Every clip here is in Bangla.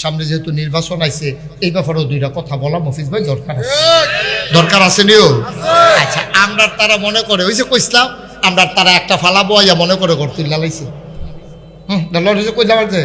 সামনে যেহেতু নির্বাচন আইছে এই ব্যাপারেও দুইটা কথা বলা মফিজ ভাই দরকার আছে নিও। আচ্ছা, আমরা তারা মনে করে ওই যে কইসলাম আমরা তারা একটা ফালা বইয়া মনে করে ঘর তুল্লা লাইছে। কইলাম যে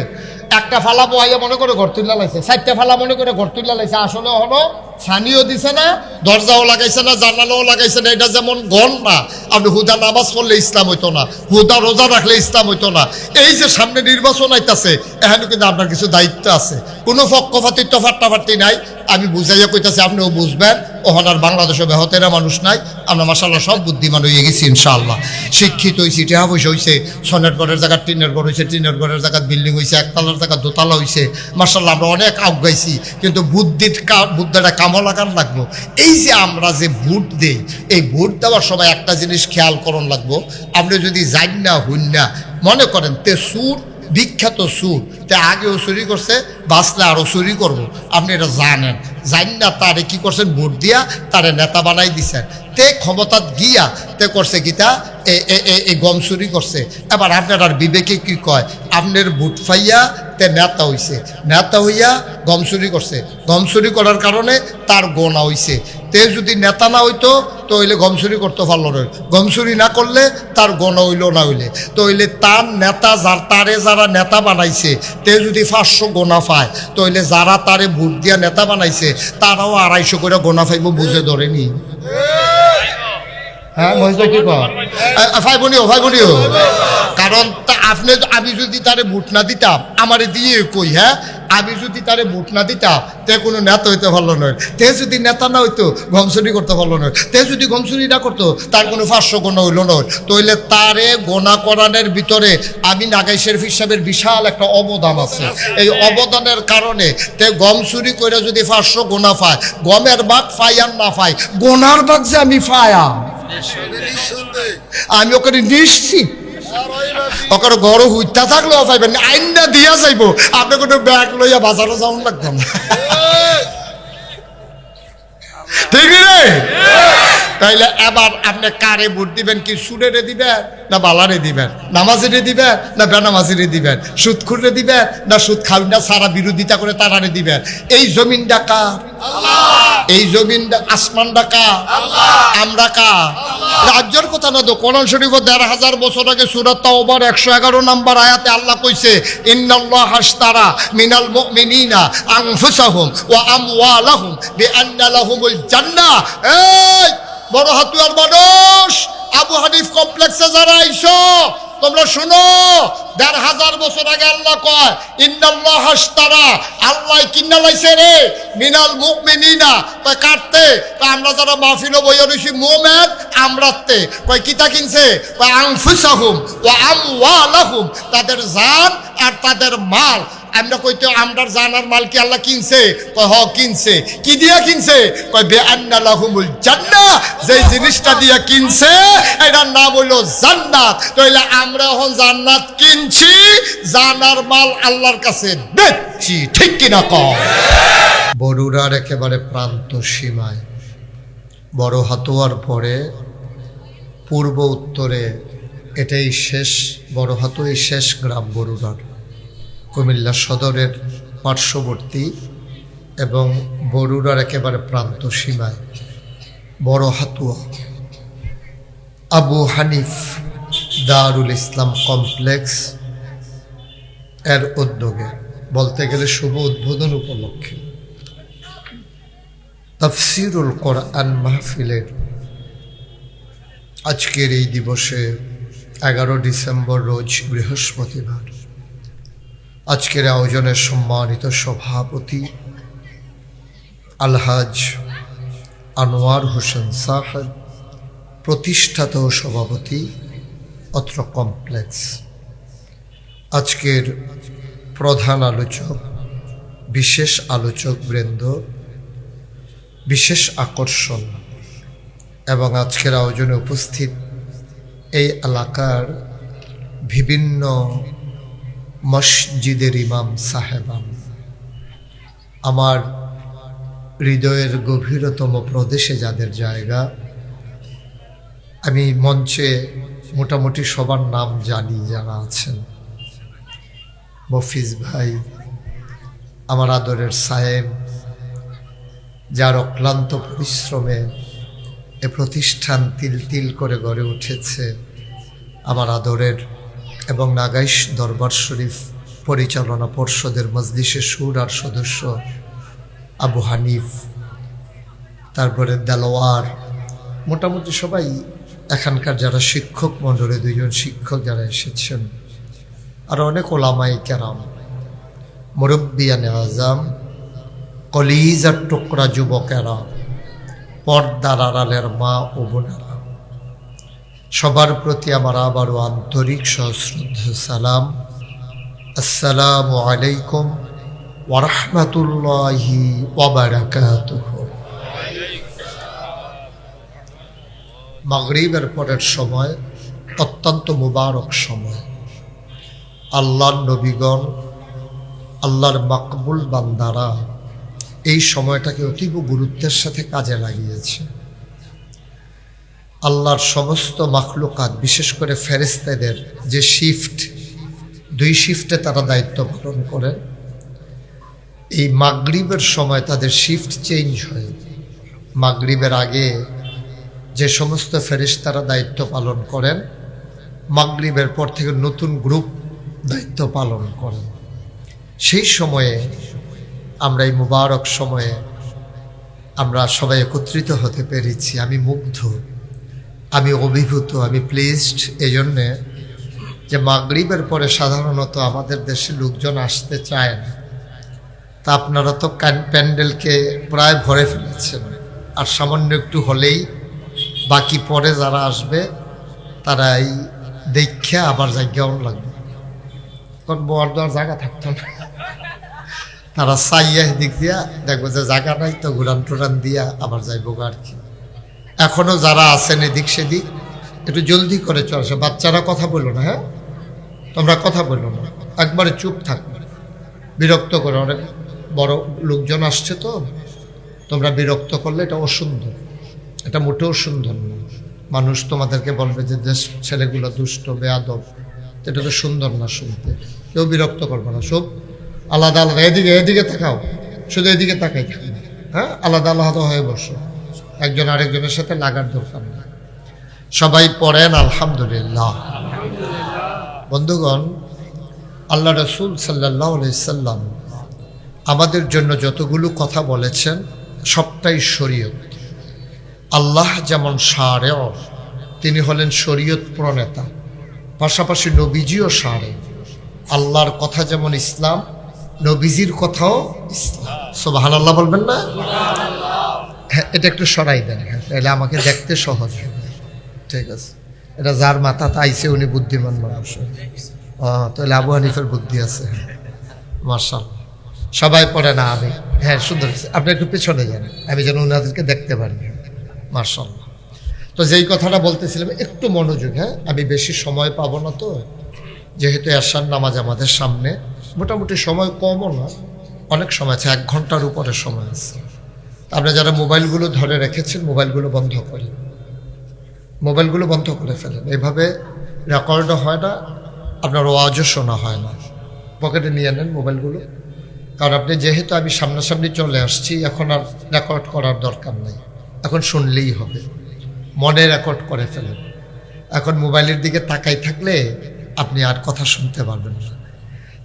একটা ফালা বইয়া মনে করে ঘর তুল্লা লাইছে, 4টা ফালা মনে করে ঘর তুল্লা লাইছে। আসলে হলো ছানিও দিছে না, দরজাও লাগাইছে না, জানালাও লাগাইছে না। এটা যেমন গণ না, আপনি হুদা নামাজ পড়লে ইসলাম হইতো না, হুদা রোজা রাখলে ইসলাম হইতো না। এই যে সামনে নির্বাচন আইতাছে, এখানে কিন্তু আপনার কিছু দায়িত্ব আছে। কোনো পক্ষপাতি ফাট্টাফাট্টি নাই। আমি বুঝাইয়া কইতাছি, আপনিও বুঝবেন। ওখানার বাংলাদেশে বেহতেরা মানুষ নাই। আমরা মাশাআল্লাহ সব বুদ্ধিমান হয়ে গেছি ইনশাআল্লাহ। শিক্ষিত হয়েছি, টাকা পয়সা হয়েছে, সনের ঘরের জায়গা টিনের ঘর হয়েছে, টিনের ঘরের জায়গা বিল্ডিং হয়েছে, একতলার জায়গা দোতলা হয়েছে। মাশাআল্লাহ আমরা অনেক আগাইছি, কিন্তু বুদ্ধিটা কামও লাগান লাগবো। এই যে আমরা যে ভোট দেই, এই ভোট দেওয়ার সময় একটা জিনিস খেয়াল করন লাগবো। আপনি যদি যাই না হইন না মনে করেন তে সুর বিখ্যাত সুর, তে আগেও চুরি করছে, বাঁচলে আরও চুরি করবো, আপনি এটা জানেন। জান না তারে কি করছেন, ভোট দিয়া তারে নেতা বানাই দিছেন। তে ক্ষমতাত গিয়া তে করছে গীতা এই গম চুরি করছে। এবার আপনার আর বিবেকে কি কয়, আপনার ভোট পাইয়া তে নেতা হইছে, নেতা হইয়া গম চুরি করছে, গম চুরি করার কারণে তার গোনা হইছে। তে যদি নেতা না হইতো তো হইলে গম চুরি করতে পারলো না, গম চুরি না করলে তার গোনা হইল না হইলে তো হইলে তার নেতা তারে যারা নেতা বানাইছে তে যদি 500 গোনা পায় তো হইলে যারা তারে ভোট দিয়া নেতা বানাইছে তারাও 250 করে গোনা পাইব। বুঝে ধরেনি? হ্যাঁ কি ভাই বনিও কারণ আপনি আমি যদি তারে ভোট না দিতাম, আমারে দিয়ে কই, হ্যাঁ আমি যদি তারে ভোট না দিতাম তে কোনো নেতা হইতে পারলো নয়। তে যদি নেতা না হইতো গমচুরি করতে পারলো নয়। তে যদি গমচুরি না করতো তার কোনো 500 গোনা হইল নয়। তো হইলে তারে গোনা করানোর ভিতরে আমি নাগাই শরীফ হিসাবের বিশাল একটা অবদান আছে। এই অবদানের কারণে তে গম চুরি করে যদি 500 গোনা পায়, গমের ভাগ পাই আর না পাই, গোনার ভাগ যে আমি পায়া আমি ওখানে নিশ্চিত। ওখানে গড় হুইতা থাকলেও পাইবেন, আইনটা দিয়া যাইব, আপনি কোনো ব্যাগ লইয়া বাজারও যাওয়ান লাগবে না। ঠিক রে? তাইলে এবার আপনি কারে ভোট দিবেন? কি সুরেরে দিবেন না বালারে দিবেন, নামাজেরে দিবেন না বেনামাজিরে দিবেন, সুদখুরে দিবেন না সুদ খাওয়া না সারা বিরোধিতা করে তারারে দিবেন? এই জমিন ডাকা এই জমিন আসমান ডাকা আমরা কা রাজ্যের কথা না তো। কোরআন শরীফ ১৫০০ বছর আগে সূরা তাওবার ১১১ নম্বর আয়াতে আল্লাহ কইছে, ইন্নাল্লাহা আশতারা মিনাল মুমিনিনা আনফুসাহুম ওয়া আমওয়ালাহুম বিআন্না লাহুমুল জান্নাহ। এই বড় হাতুয়ার মানুষ, আবু হানিফ কমপ্লেক্সে যারা আইছো তোমরা শুনো, ১৫০০ বছর আগে আল্লাহ কয় ইন্নাল্লাহা আশতারা, আল্লাহ কিনা লাইছে রে মিনাল মুমিনিনা, কয় কাটতে, কয় আমরা যারা মাহফিলে বইয়া রইছি মুমিন আমরাতে, কয় কিতা কিনছে, কয় আনফুসাহুম ওয়া আমওয়ালাহুম, তাদের জান আর তাদের মাল। আমরা কইতে আমরার জান আর মাল কি আল্লাহ কিনছে? কয় হ কিনছে। কি দিয়া কিনছে? কয় বিআন্না লাহুমুল জান্নাহ, যেই জিনিসটা দিয়া কিনছে এটার নাম হইল জান্নাত। তাইলে আমরা এখন জান্নাত কিনছি, জান আর মাল আল্লাহর কাছে বেচছি, ঠিক কিনা কও? বরুড়ার একেবারে প্রান্ত সীমায়, বড় হাতুয়ার পরে পূর্ব উত্তরে এটাই শেষ, বড় হাতুয়াই শেষ গ্রাম বরুড়ার, কুমিল্লা সদরের পার্শ্ববর্তী এবং বরুড়ার একেবারে প্রান্ত সীমায় বড় হাতুয়া আবু হানিফ দারুল ইসলাম কমপ্লেক্স এর উদ্যোগে, বলতে গেলে শুভ উদ্বোধন উপলক্ষে তাফসিরুল কোরআন মাহফিলের আজকের এই দিবসে 11 ডিসেম্বর রোজ বৃহস্পতিবার আজকের আয়োজনের সম্মানিত সভাপতি আলহাজ আনোয়ার হোসেন সাহেব, প্রতিষ্ঠাতা ও সভাপতি অত্র কমপ্লেক্স, আজকের প্রধান আলোচক, বিশেষ আলোচক বৃন্দ, বিশেষ আকর্ষণ এবং আজকের আয়োজনে উপস্থিত এই এলাকার বিভিন্ন মসজিদের ইমাম সাহেবান, আমার হৃদয়ের গভীরতম প্রদেশে যাদের জায়গা, আমি মঞ্চে মোটামুটি সবার নাম জানি যারা আছেন, মফিজ ভাই, আমার আদরের সাহেব, যার অক্লান্ত পরিশ্রমে এ প্রতিষ্ঠান তিল তিল করে গড়ে উঠেছে, আমার আদরের এবং নাগাইশ দরবার শরীফ পরিচালনা পর্ষদের মজলিসে সুর আর সদস্য আবু হানিফ, তারপরে দেলোয়ার, মোটামুটি সবাই এখানকার যারা শিক্ষক মণ্ডলে, দুইজন শিক্ষক যারা এসেছেন, আর অনেক ওলামাই কেরাম, মুরব্বিয়ানে আজম, কলিজার টুকরা যুবকেরা, পর্দার আড়ালের মা ও বোনেরা, সবার প্রতি আমার আবারও আন্তরিক সশ্রদ্ধ সালাম। আসসালামু আলাইকুম ওয়া রাহমাতুল্লাহি ওয়া বারাকাতুহু। মাগরিবের পরের সময় অত্যন্ত মুবারক সময়। আল্লাহর নবীগণ, আল্লাহর মাকবুল বান্দারা এই সময়টাকে অতীব গুরুত্বের সাথে কাজে লাগিয়েছে। আল্লাহর সমস্ত মাখলুকাত, বিশেষ করে ফেরেশতাদের যে শিফট, 2 শিফটে তারা দায়িত্ব পালন করেন, এই মাগরিবের সময় তাদের শিফট চেঞ্জ হয়। মাগরিবের আগে যে সমস্ত ফেরেশতারা দায়িত্ব পালন করেন, মাগরিবের পর থেকে নতুন গ্রুপ দায়িত্ব পালন করেন। সেই সময়ে আমরা এই মুবারক সময়ে আমরা সবাই একত্রিত হতে পেরেছি। আমি মুগ্ধ, আমি অভিভূত, আমি প্লিজড এই জন্যে যে মাগরিবের পরে সাধারণত আমাদের দেশে লোকজন আসতে চায় না। তা আপনারা তো প্যান্ডেলকে প্রায় ভরে ফেলেছেন, আর সামান্য একটু হলেই বাকি পরে যারা আসবে তারা এই দেখে আবার জায়গাও লাগবে, কারণ বোয়ার দেওয়ার জায়গা থাকতো না। তারা চাইয়া দিক দিয়া দেখবো যে জায়গা নাই, তো ঘুরান টুরান দিয়া আবার যাইবো আর কি। এখনো যারা আছেন এদিক সেদিক একটু জলদি করে চলে আসে। বাচ্চারা কথা বললো না, হ্যাঁ তোমরা কথা বললো না, একবারে চুপ থাকবে, বিরক্ত করে। অনেক বড় লোকজন আসছে, তো তোমরা বিরক্ত করলে এটা অসুন্দর, এটা মোটেও সুন্দর নয়। মানুষ তোমাদেরকে বলবে যে দেশ ছেলেগুলো দুষ্ট বেয়াদব, এটা তো সুন্দর না শুনতে। কেউ বিরক্ত করবে না, সব আলাদা আলাদা, এদিকে এদিকে তাকাও, শুধু এদিকে তাকাই থাকবে, হ্যাঁ আলাদা আলাদা হয়ে বসো, একজন আরেকজনের সাথে লাগার দরকার নেই। সবাই পড়েন আলহামদুলিল্লাহ। বন্ধুগণ, আল্লাহ রাসূল সাল্লাল্লাহু আলাইহি সাল্লাম আমাদের জন্য যতগুলো কথা বলেছেন সবটাই শরীয়ত। আল্লাহ যেমন শারেও, তিনি হলেন শরীয়ত প্রণেতা, পাশাপাশি নবীজিও শারে। আল্লাহর কথা যেমন ইসলাম, নবীজির কথাও ইসলাম। সুবহানাল্লাহ বলবেন না? হ্যাঁ, এটা একটু সরাই দেন, হ্যাঁ তাহলে আমাকে দেখতে সহজ হবে। ঠিক আছে, এটা যার মাথাতে আইসে উনি বুদ্ধিমান মানুষ। তাহলে আবু হানিফের বুদ্ধি আছে, মাশাআল্লাহ। সবাই পড়ে না আমি, হ্যাঁ সুন্দর, আপনি একটু পেছনে যান, আমি যেন ওনাদেরকে দেখতে পারি। মাশাআল্লাহ। তো যেই কথাটা বলতেছিলাম, একটু মনোযোগ, হ্যাঁ আমি বেশি সময় পাবো না, তো যেহেতু এশার নামাজ আমাদের সামনে, মোটামুটি সময় কমও না, অনেক সময় আছে, 1 ঘন্টার উপরে সময় আছে। আপনারা যারা মোবাইলগুলো ধরে রেখেছেন, মোবাইলগুলো বন্ধ করেন, মোবাইলগুলো বন্ধ করে ফেলেন। এভাবে রেকর্ডও হয় না, আপনার ওয়াজও শোনা হয় না। পকেটে নিয়ে নেন মোবাইলগুলো, কারণ আপনি যেহেতু আমি সামনাসামনি চলে আসছি, এখন আর রেকর্ড করার দরকার নেই, এখন শুনলেই হবে। মনে রেকর্ড করে ফেলেন। এখন মোবাইলের দিকে তাকাই থাকলে আপনি আর কথা শুনতে পারবেন না।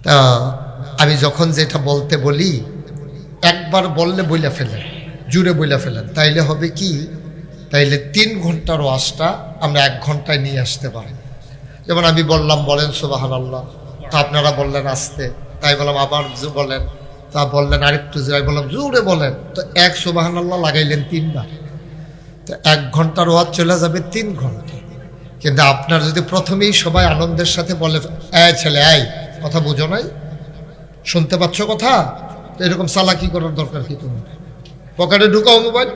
তা আমি যখন যেটা বলতে বলি, একবার বললে বইলা ফেলেন, জুড়ে বইলা ফেলেন, তাইলে হবে কি, তাইলে 3 ঘন্টার ওয়াজটা আমরা 1 ঘন্টায় নিয়ে আসতে পারি। যেমন আমি বললাম বলেন সুবহানাল্লাহ, তা আপনারা বললেন আস্তে, তাই বললাম আবার বলেন, তা বললেন আরেকটু, যাই বললাম জোরে বলেন, তো 1 সুবহানাল্লাহ লাগাইলেন 3 বার, তো 1 ঘন্টার ওয়াজ চলে যাবে 3 ঘন্টা। কিন্তু আপনার যদি প্রথমেই সবাই আনন্দের সাথে বলে, ছেলে কথা বুঝো নাই, শুনতে পাচ্ছ কথা, তো এরকম চালাকি করার দরকার কি? তুমি পকেটে ঢুকাও মোবাইল,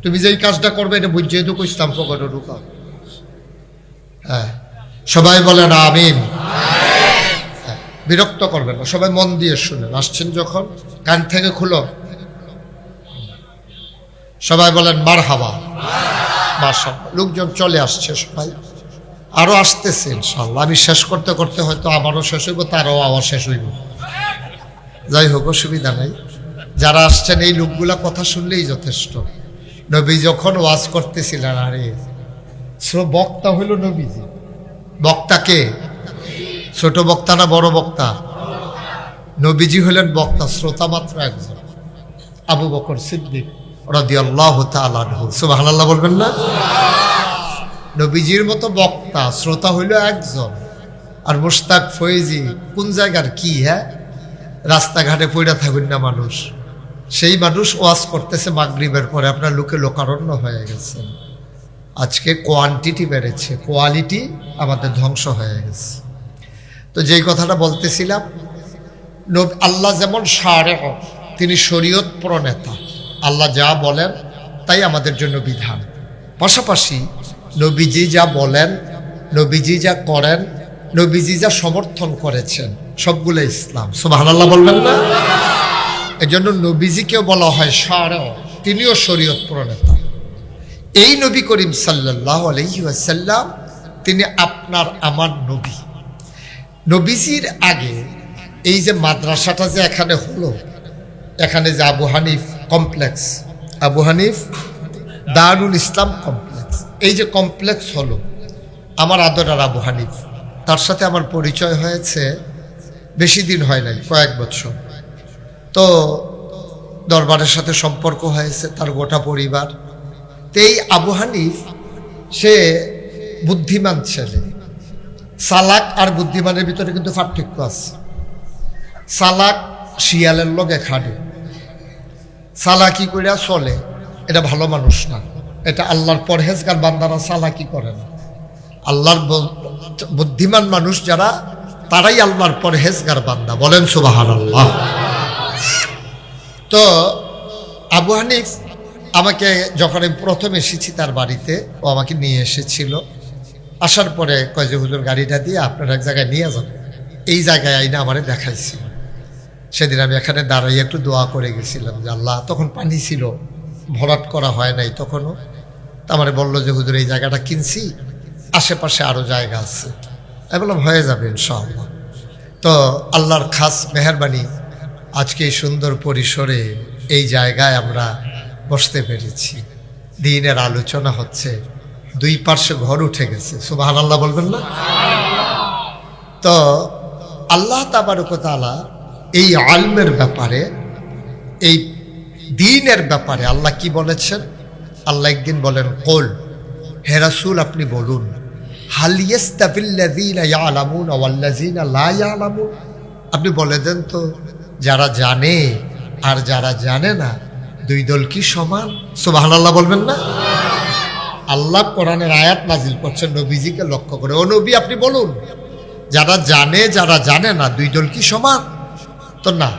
তুমি যেই কাজটা করবে এটা বুঝে তো কইতাম, পকেটে ঢুকাও। হ্যাঁ সবাই বলেন আমিন। বিরক্ত করবেন না, সবাই মন দিয়ে শুনেন। আসছেন যখন কান থেকে খুলো, সবাই বলেন মারহাবা। মাশাআল্লাহ, লোকজন চলে আসছে, সবাই আরো আসতেছে ইনশাআল্লাহ। আমি শেষ করতে করতে হয়তো আমারও শেষ হইব, তারও আওয়াজ শেষ হইব। যাই হোক, অসুবিধা নাই। যারা আসছেন এই লোকগুলা কথা শুনলেই যথেষ্ট। নবী যখন ওয়াজ করতেছিলেন, আরে বক্তা হইল নবীজি। বক্তাকে ছোট বক্তা না বড় বক্তা? নবীজি হলেন বক্তা, শ্রোতা মাত্র একজন, আবু বকর সিদ্দিক রাদিয়াল্লাহু তাআলা আনহু। সুবহানাল্লাহ বলবেন না? নবীজির মতো বক্তা, শ্রোতা হইল একজন। আর মুশতাক ফয়েজি কোন জায়গার কি? হ্যাঁ, রাস্তাঘাটে পড়ে থাকুন না মানুষ, সেই মানুষ ওয়াজ করতেছে মাগরিবের পরে, আপনার লোকে লোকারণ্য হয়ে গেছেন। আজকে কোয়ান্টিটি বেড়েছে, কোয়ালিটি আমাদের ধ্বংস হয়ে গেছে। তো যেই কথাটা বলতেছিলাম, আল্লাহ যেমন শারে, তিনি শরীয়ত প্রণেতা, আল্লাহ যা বলেন তাই আমাদের জন্য বিধান। পাশাপাশি নবীজি যা বলেন, নবীজি যা করেন, নবীজি যা সমর্থন করেছেন, সবগুলো ইসলাম। সুবহানাল্লাহ বলবেন না? এজন্য নবীজিকেও বলা হয় শারে, তিনিও শরীয়ত প্রণেতা। এই নবী করিম সাল্লাল্লাহু আলাইহি ওয়াসাল্লাম, তিনি আপনার আমার নবী। নবীজির আগে এই যে মাদ্রাসাটা যে এখানে হলো, এখানে যে আবু হানিফ কমপ্লেক্স, আবু হানিফ দারুল ইসলাম কমপ্লেক্স, এই যে কমপ্লেক্স হলো, আমার আদরার আবু হানিফ, তার সাথে আমার পরিচয় হয়েছে বেশি দিন হয় নাই, কয়েক বছর। তো দরবারের সাথে সম্পর্ক হয়েছে, তার গোটা পরিবার। তো এই আবু হানিফ, সে বুদ্ধিমান ছেলে। চালাক আর বুদ্ধিমানের ভিতরে কিন্তু পার্থক্য আছে। চালাক শিয়ালের লগে খাটে, চালাকি কইরা চলে, এটা ভালো মানুষ না। এটা আল্লাহর পরহেজগার বান্দারা চালাকি করে না। আল্লাহর বুদ্ধিমান মানুষ যারা, তারাই আল্লাহর পরহেজগার বান্দা। বলেন সুবহানাল্লাহ। তো আবু হানিফ আমাকে যখন আমি প্রথম এসেছি তার বাড়িতে, ও আমাকে নিয়ে এসেছিল। আসার পরে কয় যে হুজুর গাড়িটা দিয়ে আপনার এক জায়গায় নিয়ে যান। এই জায়গায় আইনা আমারে দেখাইছিল। সেদিন আমি এখানে দাঁড়াইয়ে একটু দোয়া করে গেছিলাম যে আল্লাহ, তখন পানি ছিল, ভরাট করা হয় নাই তখনও। তা আমারে বললো যে হুজুর এই জায়গাটা কিনছি, আশেপাশে আরও জায়গা আছে। আমি বললাম হয়ে যাবে ইনশাআল্লাহ। তো আল্লাহর খাস মেহেরবানি, আজকে এই সুন্দর পরিসরে এই জায়গায় আমরা বসতে পেরেছি। দিনের আলোচনা হচ্ছে, দুই পার্শ্বে ঘর উঠে গেছে। সুবহানাল্লাহ বলবেন না? তো আল্লাহ তাবারক ওয়া তাআলা এই আলমের ব্যাপারে, এই দ্বীনের ব্যাপারে আল্লাহ কি বলেছেন? আল্লাহ একদিন বলেন, কুল, হে রাসূল আপনি বলুন, হাল ইয়াস্তাবিল্লাযীনা ইয়ালামুনা ওয়াল্লাযীনা লা ইয়ালামুন। আপনি বলে দেন তো, যারা জানে আর যারা জানে না, দুই দল কি সমান? সুবহানাল্লাহ বলবেন না? আল্লাহ কোরআনের আয়াত নাজিল করছেন নবীজিকে লক্ষ্য করে, ও নবী আপনি বলুন, যারা জানে যারা জানে না, দুই দল কি সমান? তো না,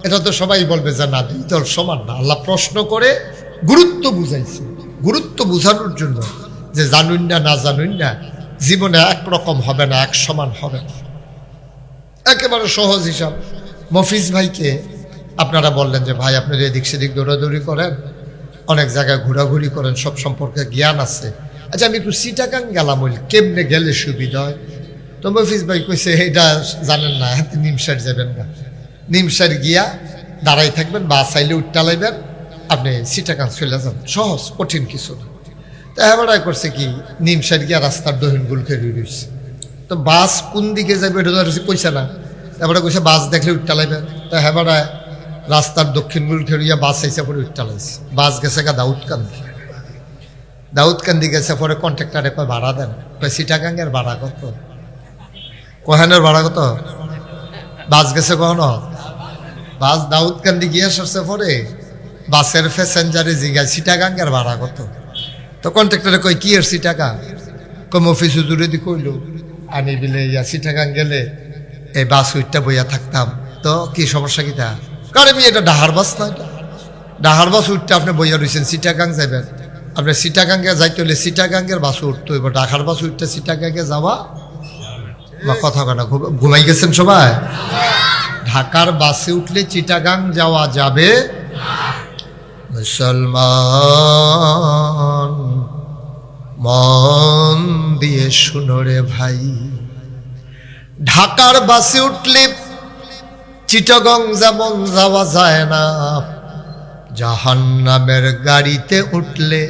এটা তো সবাই বলবে যে না, দুই দল সমান না। আল্লাহ প্রশ্ন করে গুরুত্ব বুঝাইছে, গুরুত্ব বুঝানোর জন্য, যে জানুন না না জানুন না, জীবনে একরকম হবে না, এক সমান হবে না। একেবারে সহজ হিসাব। মফিজ ভাইকে আপনারা বললেন যে ভাই আপনার এদিক সেদিক দৌড়াদৌড়ি করেন, অনেক জায়গায় ঘোরাঘুরি করেন, সব সম্পর্কে জ্ঞান আছে, আচ্ছা আমি একটু চিটাগাং গেলাম, ওই কেমনে গেলে সুবিধা হয়? তো মফিজ ভাই কইছে এটা জানেন না, হাতে নিমসার যাবেন না, নিমসার গিয়া দাঁড়াই থাকবেন, বাস আইলে উঠটা লাইবেন, আপনি চিটাগাং চলে যাবেন, সহজ, কঠিন কিছু না। তো হেবাড়ায় করছে কি, নিমসার গিয়া রাস্তার দহিন গুল খেয়ে রয়েছে। তো বাস কোন দিকে যাবে এটা কইছে না, তারপরে কইছে বাস দেখলে উঠটা লাইবেন। তো হেবাড়ায় রাস্তার দক্ষিণ গুল খেয়ে বাস আইসা পরে উঠটা লাইছে। বাস গেছে গা দাউদকান্দি, দাউদকান্দি গেছে পরে কন্ট্রাক্টারে কয় ভাড়া দেন, কয় চিটাগাংয়ের ভাড়া কত, কোহানের ভাড়া কত? বাস গেছে কখনো? বাস দাউদকান্দি গিয়ে সরছে পরে বাসের প্যাসেঞ্জারে জিগায় চিটাগাংয়ের ভাড়া কত? তো কন্ট্রাক্টরে কই কি এর চিটাগাং? কম অফিস হুজুরে দি কইল আমি বিলে চিটাগাং গেলে এই বাস উইটটা বইয়া থাকতাম, তো কি সমস্যা কিটা? কারণ আমি এটা ডাহার বাস না, এটা ডাহার বাস উঠতে আপনি বইয়া রয়েছেন, চিটাগাং যাবেন, আপনি চিটাগাঙ্গে যাইতে হলে চিটাগাঙ্গের বাস উঠতে হইব, ঢাকার বাস উঠতে চিটাগাঙ্গে যাওয়া বা কথা কেনা ঘুমাই গেছেন সবাই? ঢাকার বাসে উঠলে চিটাগাং যাওয়া যাবে? মুসলমান মন দিয়ে শুনো রে ভাই, ঢাকার বাসে উঠলে চিটাগং যেমন যাওয়া যায় না, জাহান্নামের গাড়িতে উঠলে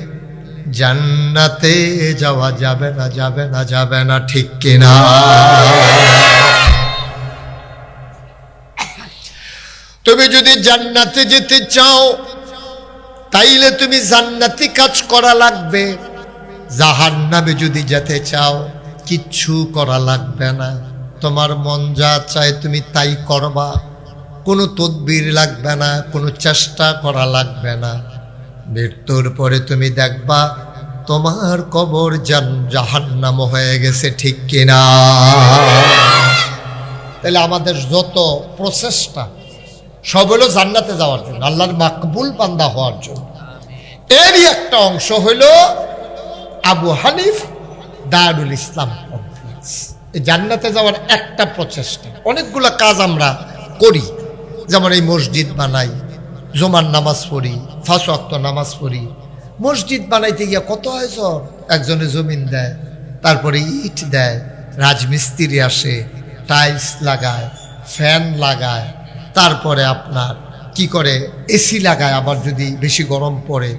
জান্নাতে যাওয়া যাবে না, যাবে না, যাবে না, ঠিক কিনা? তুমি যদি জান্নাতে যেতে চাও তাইলে তুমি জান্নাতি কাজ করা লাগবে। জাহান্নামে যদি যেতে চাও কিচ্ছু করা লাগবে না, তোমার মন যা চায় তুমি তাই করবা, কোনো তদবির লাগবে না, কোনো চেষ্টা করা লাগবে না। মৃত্যুর পরে তুমি দেখবা তোমার কবর জাহান্নাম হয়ে গেছে, ঠিক কিনা? তাহলে আমাদের যত প্রচেষ্টা সব হলো জান্নাতে যাওয়ার জন্য, আল্লাহর মাকবুল বান্দা হওয়ার জন্য। এরই একটা অংশ হইল আবু হানিফ দারুল ইসলাম কনফারেন্স। এই জান্নাতে যাওয়ার একটা প্রচেষ্টা। অনেকগুলো কাজ আমরা করি, যেমন এই মসজিদ বানাই, জুমার নামাজ পড়ি, 5 ওয়াক্ত নামাজ পড়ি। মসজিদ বানাইতে গিয়া কত আয়োজন, একজনে জমিন দেয়, তারপরে ইট দেয়, রাজমিস্ত্রি আসে, টাইলস লাগায়, ফ্যান লাগায়, তারপরে আপনার কি করে এসি লাগায়, আবার যদি বেশি গরম পড়ে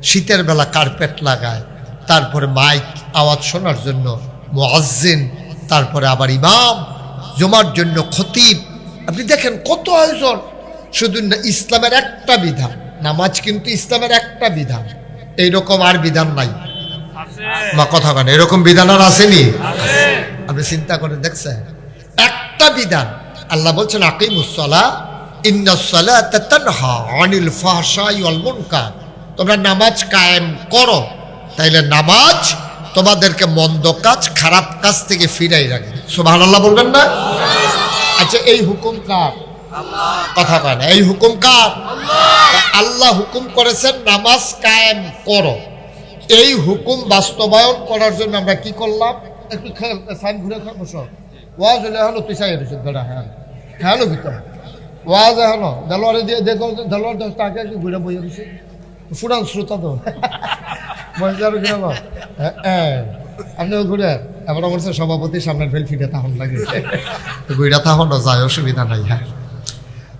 শীতের বেলা কার্পেট লাগায়, তারপরে মাইক আওয়াজ শোনার জন্য মুয়াজ্জিন, তারপরে আবার ইমাম, জুমার জন্য খতিব। আপনি দেখেন কত আয়োজন। শুধু ইসলামের একটা বিধান, নামাজ কিন্তু ইসলামের একটা বিধান, এইরকম আর বিধান নাই। মা কথা কেন, এরকম বিধান আর আসেনি? আপনি চিন্তা করে দেখছেন, একটা বিধান। আল্লাহ বলছেন আকিমুস-সালাহ ইন্নাস সালাতা তানহা আনিল ফাহশাই ওয়াল মুনকার। তোমরা নামাজ কায়েম করো, তাইলে নামাজ তোমাদেরকে মন্দ কাজ, খারাপ কাজ থেকে ফিরাই রাখবে। সুবহানাল্লাহ বলবেন না? আচ্ছা, এই হুকুম কার? কথা কয় না, এই হুকুম কার? আল্লাহ হুকুম করেছেন নামাজ কায়েম করো। এই হুকুম বাস্তবায়ন করার জন্য আমরা কি করলাম? একটু সাইন ঘুরে খাবো সব ওয়াজ হলে হলো তুই চাই দাঁড়া। হ্যাঁ হ্যালো ভিতর ওয়াজ হলো দেলোয়ারে দিয়ে দেখো, দেলোয়ার তাকে একটু ঘুরে বইয়ে দিছে ফুরান শ্রোতা তো মহিলার ঘুরে। হ্যাঁ আপনিও ঘুরে এবার বলছে সভাপতির সামনের ফেল ফিরে তখন লাগে ঘুরা তখনও যায়, অসুবিধা নাই। হ্যাঁ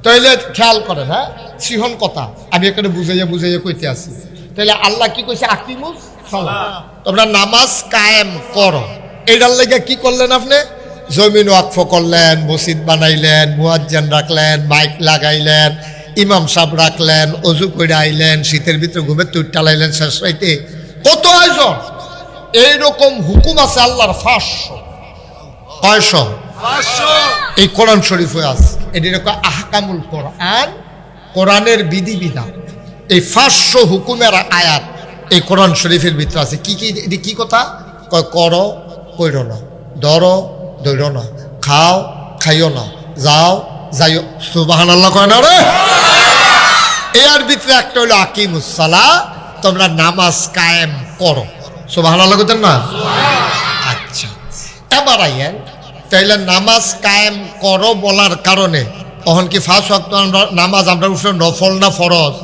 তাইলে খেয়াল করেন, হ্যাঁ সিহন কথা আমি এখানে বুঝাইয়া বুঝাইয়া কইতে আসি। তাহলে আল্লাহ কি কইছে? আকিমুস সালাহ, তোমরা নামাজ কায়েম করো। এটার লেগে কি করলেন? আপনি জমিন ওয়াকফ করলেন, মসজিদ বানাইলেন, মুয়াজ্জিন রাখলেন, মাইক লাগাইলেন, ইমাম সাহেব রাখলেন, অজু করে আইলেন, শীতের ভিতরে ঘুমের তুই টালাইলেন শেষ রাইতে, কত আয়োজন। এইরকম হুকুম আছে আল্লাহর 500 এই কোরআন শরীফে আছে। এটির আহকামুল কোরআন, কোরআনের বিধিবিধান। এই 500 হুকুমের আয়াত এই কোরআন শরীফের ভিতরে আছে। কি কি? এটি কি কথা কয়? করো, কইরো না, ধরো, ধরো না, খাও, খাইও না, যাও, যাইও। সুবহানাল্লাহ কয় না রে? এর ভিতরে একটা হলো আকিমুস সালাহ, তোমরা নামাজ কায়েম করো। সুবহানাল্লাহ কইতেন না? আচ্ছা, এবার আইয়েন, তাইলে নামাজ কায়েম করো বলার কারণে তখন কি 5 ওয়াক্ত নামাজ আমরা উপরে নফল না ফরজ?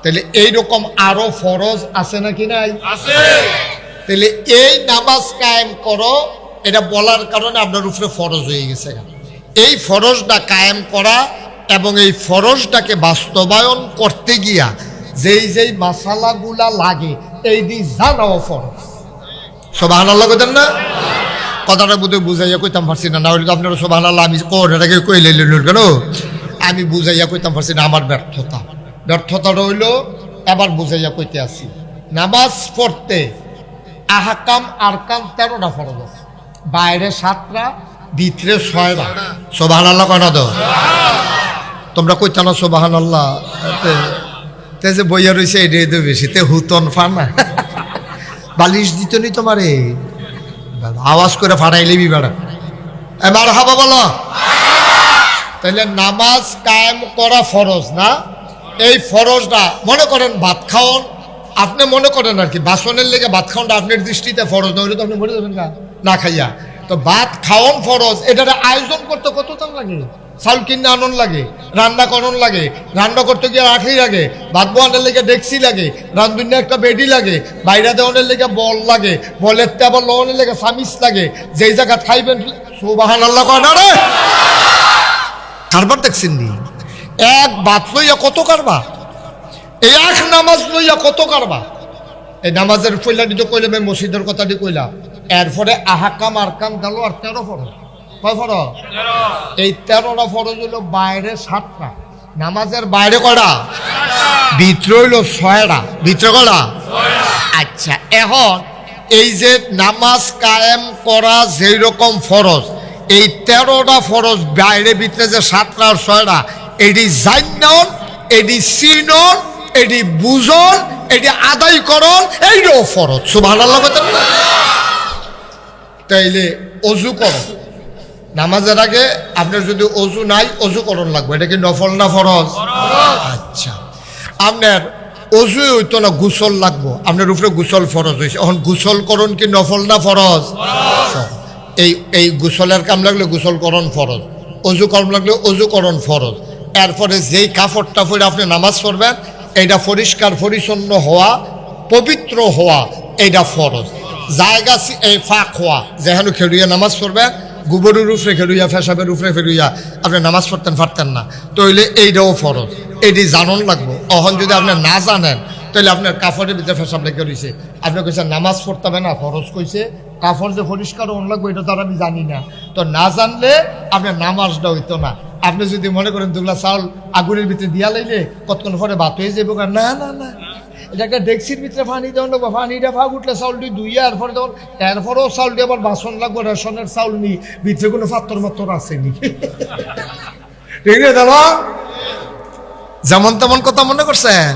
তাহলে এইরকম আরো ফরজ আছে নাকি নাই? আছে। তাহলে এই নামাজ কায়েম করো এটা বলার কারণে আপনার উপরে ফরজ হয়ে গেছে। এই ফরজটা কায়েম করা এবং এই ফরজটাকে বাস্তবায়ন করতে গিয়া যেই যেই মাসালাগুলা লাগে এই দিন জানাও ফরজ। সুবহানাল্লাহ কইতেন না? কথাটা বোধহয় বুঝাইয়া কইতাম পারছি না, না হলে তো আপনারা সুবহানাল্লাহ আমি কোনটাকে কইলে কেন আমি বুঝাইয়া কইতাম পারছি না। আমার ব্যর্থতা রইল, এবার বুঝাইয়া কইতে আসি। নামাজ পড়তে আহকাম আরকান 13টা ফরজ আছে, বাইরে 7টা, ভিতরে 6টা। সুবহানাল্লাহ কয় না? তো তোমরা কইতা না সুবহানাল্লাহ? তে যে বইয়া রয়েছে এটাই তো বেশি, তে হুতন ফানা বালিশ দিত নি তোমারে, আওয়াজ করে ফাটাইলেবি বেড়া। এবার হাবা বলো। তাহলে নামাজ কায়েম করা ফরজ না? এই ফরজটা মনে করেন ভাত খাওয়ান, আপনি মনে করেন আর কি বাসনের লেগে ভাত খাওয়ানটা আপনার দৃষ্টিতে ফরজ না হইলে তো আপনি মরে যাবেন না খাইয়া। তো ভাত খাওয়ান ফরজ, এটার আয়োজন করতে কত দাম লাগে? চাউল কিনে আনন লাগে, রান্না করন লাগে, রান্না করতে গিয়ে রাখি লাগে, ভাত বোয়ানের লেগে ডেকসি লাগে, রান্ধুনে একটা বেডি লাগে, বাইরে দেওয়ানের লেগে বল লাগে, বলের আবার লওয়ানের লেগে সামিস লাগে, যেই জায়গা খাইবেন। সুবহানাল্লাহ কয় না রে? কারবার দেখছেন নি? এক বাত লইয়া কত কারবার, এই এক নামাজ লইয়া কত কারবার। এই নামাজের ফইলাটি তো কইলাম, এই মসজিদের কথাটি কইলাম। এরপরে আহাকাম আরকাম গেল আর 13 ফরজ। কয় ফরজ? এই 13টা ফরজ হইল বাইরে 7টা, নামাজের বাইরে কয়টা? ভিতরে হইল 6টা। ভিতরে কয়টা? আচ্ছা, এখন এই যে নামাজ কায়েম করা যেই রকম ফরজ, এই 13টা ফরজ বাইরে ভিতরে যে 7টা আর 6টা, এটি জান্নন, এটি সিনন, এটি বুঝন, এটি আদায় করন, এইটাও ফরজ। সুবহানাল্লাহ বলতেন না? তাইলে অজু করো, নামাজের আগে আপনার যদি অজু নাই, অজু করণ লাগবে। এটা কি নফল না ফরজ? আচ্ছা, আপনার অজু হইতো না, গোসল লাগবো, আপনার উপরে গোসল ফরজ হয়েছে। এখন গোসল করণ কি নফল না ফরজ? এই গোসলের কাম লাগলে গোসল করণ ফরজ, অজু করণ লাগলে অজু করণ ফরজ। এরপরে যেই কাপড়টা পরে আপনি নামাজ পড়বেন, এইটা পরিষ্কার পরিচ্ছন্ন হওয়া, পবিত্র হওয়া, এইটা ফরজ। জায়গা এই ফাঁক হওয়া, যেখানে খেলুইয়া নামাজ পড়বেন, গোবরের উপরে খেলুইয়া, ফেসাবের উপরে ফেলুইয়া আপনি নামাজ পড়তেন পারতেন না, তাইলে এইটাও ফরজ। এটি জানন লাগবো। এখন যদি আপনি না জানেন, তাহলে আপনার কাপড়ের ভিতরে ফেসাব লেগে রয়েছে, আপনি কইছেন নামাজ পড়তে হবে না, ফরজ কইছে, কাপড় যে পরিষ্কার হন লাগবো এটা তো আর আমি জানি না, তো না জানলে আপনার নামাজটা হইতো না। আপনি যদি মনে করেন দুগলা চাউল আগুনের ভিতরে দিয়া লাইলে কতক্ষণ পরে ভাত হয়ে যাবো, না না না, এটা একটা ডেক্সির ভিতরে পানি দেওয়া লাগবো, পানিটা ভাগ উঠলে চাউলটি ধুইয়া এরপরে তখন এরপরেও চাউলটি আবার বাসন লাগবো, রেশনের চাউল নি, ভিতরে কোনো পাত্তর মাত্তর আসেনি, ঠিক আছে দাদা? যেমন তেমন কথা মনে করছেন?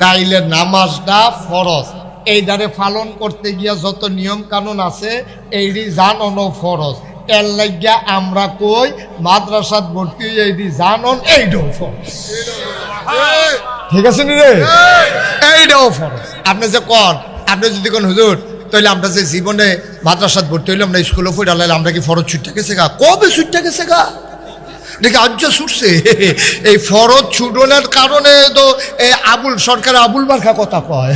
তাইলে নামাজটা ফরজ, এই দ্বারে পালন করতে গিয়া যত নিয়ম কানুন আছে এইটি জানন ফরজ। এর লাগিয়া আমরা কই মাদ্রাসাত ভর্তি হয়ে এইটি জানন, এইটাও ফরজ। ঠিক আছে নি রে? এইটাও ফরজ। আপনি যে কন, আপনি যদি কোন হুজুর, তাহলে আমরা যে জীবনে মাদ্রাসাত ভর্তি হইলাম না, স্কুলে পড়ালাম, আমরা কি ফরজ ছুটতে গেছে গা? কবে ছুটতে গেছে গা? দেখি আজ ছুটছে। এই ফরজ ছুটনের কারণে তো এই আবুল সরকার আবুল মার্কা কথা কয়।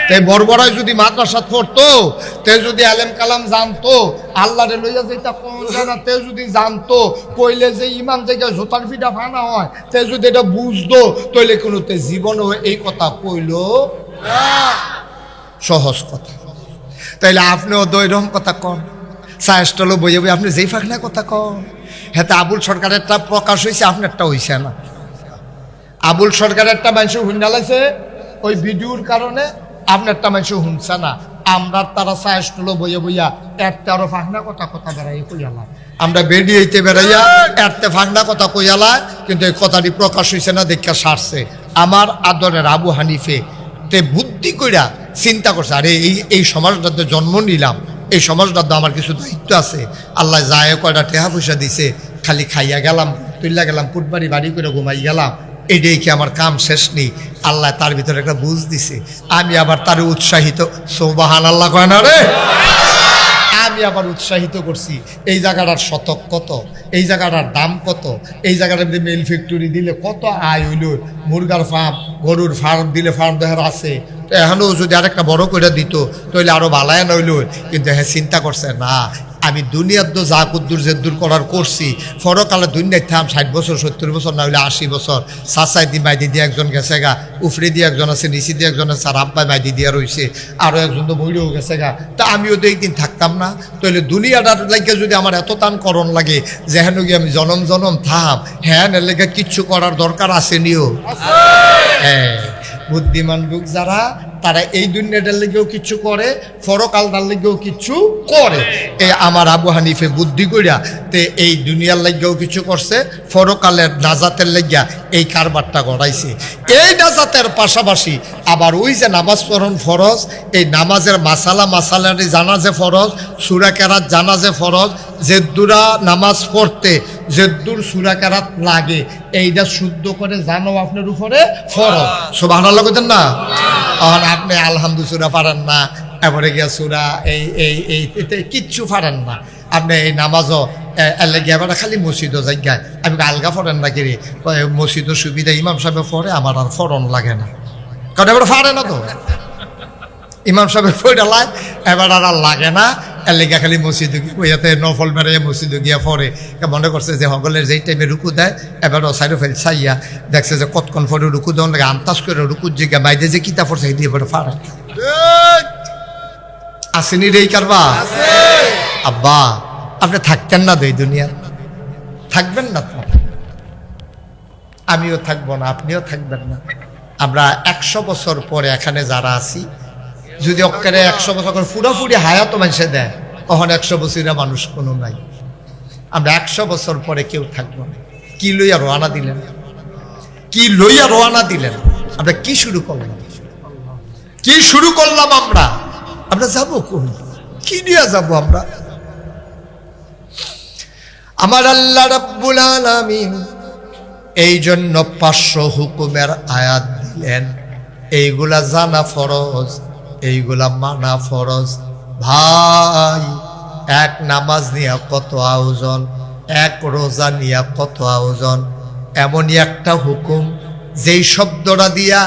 তাই বড়বড়ায় যদি মাদ্রাসাত পড়তো, তে যদি আলেম কালাম জানতো, আল্লাহরে লইয়া যেটা কোন জানা, তে যদি জানতো, কইলে যে ইমাম থেকে জোতার ফিটা ফানা হয়, তে যদি এটা বুঝতো, তাইলে কোনো তে জীবনও এই কথা কইলো না। সহজ কথা। তাইলে আপনিও দৈরম কথা কন, চায়েস্টলো বইয়ে বই আপনি যেই ফাঁকনা কথা কন। হ্যাঁ, আবুল সরকারেরটা প্রকাশ হয়েছে, আপনারটা হইছে না। আবুল সরকারেরটা মানুষ হুন্ডালাইছে ওই ভিডিওর কারণে, আপনারটা মানুষ শুনছে না। আমরা তারা চায়েস্টলো বইয়ে বইয়া এরতে আরো ফাঁকনা কথা কথা বেড়াই কইয়ালাম, আমরা বেরিয়েতে বেড়াইয়া এরতে ফাঁকনা কথা কইয়ালা, কিন্তু এই কথাটি প্রকাশ হয়েছে না, দেখা সারছে। আমার আদরের আবু হানিফে তে বুদ্ধি কইরা চিন্তা করছে, আরে এই সমাজটাতে জন্ম নিলাম, এই সমাজটাতে আমার কিছু দায়িত্ব আছে। আল্লাহ যায় কয়টা টেহা পয়সা দিছে, খালি খাইয়া গেলাম, তুইলা গেলাম, পুটবাড়ি বাড়ি করে ঘুমাই গেলাম, এটাই কি আমার কাম শেষ নেই? আল্লাহ তার ভিতরে একটা বুঝ দিছে, আমি আবার তার উৎসাহিত, সুবহানাল্লাহ কয় না রে, আমি আবার উৎসাহিত করছি। এই জায়গাটার শতক কত, এই জায়গাটার দাম কত, এই জায়গাটার মিল ফ্যাক্টরি দিলে কত আয় হইল, মুরগার ফার্ম, গরুর ফার্ম দিলে ফার্ম দেখার আছে, তো এখনও যদি আরেকটা বড় করে দিত তাহলে আরো ভালায় নইল। কিন্তু হ্যাঁ, চিন্তা করছে না, আমি দুনিয়ার তো যা কুদ্দুর জেদ্দুর করার করছি, ফরকালে দুনিয়ায় থাম 60 বছর 70 বছর না হইলে 80 বছর। সাসাই দি মাইদি দিয়ে একজন গেছে গা, উফরে দিয়ে একজন আছে, নিচি দিয়ে একজন আছে, আর আব্বাই মাইদি দিয়া রয়েছে, আরও একজন তো বইরেও গেছে গা। তা আমিও তো একদিন থাকতাম না, তাহলে দুনিয়াটার লাগে যদি আমার এত টান করণ লাগে, যেহেন গিয়ে আমি জনম জনম থাম, হ্যাঁ এর লেগে কিচ্ছু করার দরকার আছে নিও। হ্যাঁ, বুদ্ধিমান লোক যারা, তারা এই দুনিয়াটার লেগেও কিছু করে, ফরকালটার লেগেও কিছু করে। এই আমার আবু হানিফে বুদ্ধি করিয়া তে এই দুনিয়ার লেগেও কিছু করছে, ফরকালের নাজাতের লেগিয়া এই কারবারটা গড়াইছে। এই নাজাতের পাশাপাশি আবার ওই যে নামাজ পড়ন ফরজ, এই নামাজের মাসালাটি জানা যে ফরজ, সূরা কেরাত জানা যে ফরজ, যেদ্দুরা নামাজ পড়তে যেদ্দুর সূরা কেরাত লাগে, এইটা শুদ্ধ করে জানো আপনার উপরে ফরজ। সুবহানাল্লাহ কইতেন না? আর আপনি আলহামদুলিল্লাহ পারেন না, এবারে গিয়া সূরা এই কিচ্ছু পারেন না, আপনি এই নামাজও গিয়ে এবার খালি মসজিদও জায়গায় আমি আলগা ফরেন না কিরে, মসজিদের সুবিধা ইমাম সাহেব পড়ে, আমার আর ফরন লাগে না, কারণ এবার পারে না তো, ইমাম সাহেব পড়ালায় এবার আর লাগে না, এর লেগা খালি মসজিদে গিয়াতে নফল মেরে মসজিদে গিয়া পরে মনে করছে যে হগলের যেই টাইমে রুকু দেয় এবারও সাইডে ফেল চাইয়া দেখছে যে কতক্ষণ পরে রুকু দেওয়ার লাগে আন্তাজ করে রুকুর জিগা বাইরে যে কিতা পড়ছে সেই দিয়ে পরে ফাড়ে আসেনি রে কারবা আব্বা আপনি থাকতেন না তো এই দুনিয়া থাকবেন না তো আমিও থাকবো না আপনিও থাকবেন না আমরা 100 বছর পরে এখানে যারা আছি যদি অক্কারে 100 বছর করে পুরোপুরি হায়াত মানুষে দেয় তখন 100 বছরের মানুষ কোনো নাই আমরা 100 বছর পরে কেউ থাকবো না কি লইয়া রওনা দিলেন কি লইয়া রওনা দিলেন আমরা কি শুরু করলাম আমরা যাবো কোন কি নিয়ে যাবো আমরা আমার আল্লাহ রাব্বুল আলামিন এই জন্য 500 হুকুমের আয়াত দিলেন এইগুলা জানা ফরজ এইগুলা মানা ফরজ ভাই এক নামাজ নিয়ে কত আয়োজন এক রোজা নিয়ে কত আয়োজন এমনই একটা হুকুম যেই শব্দটা দিয়া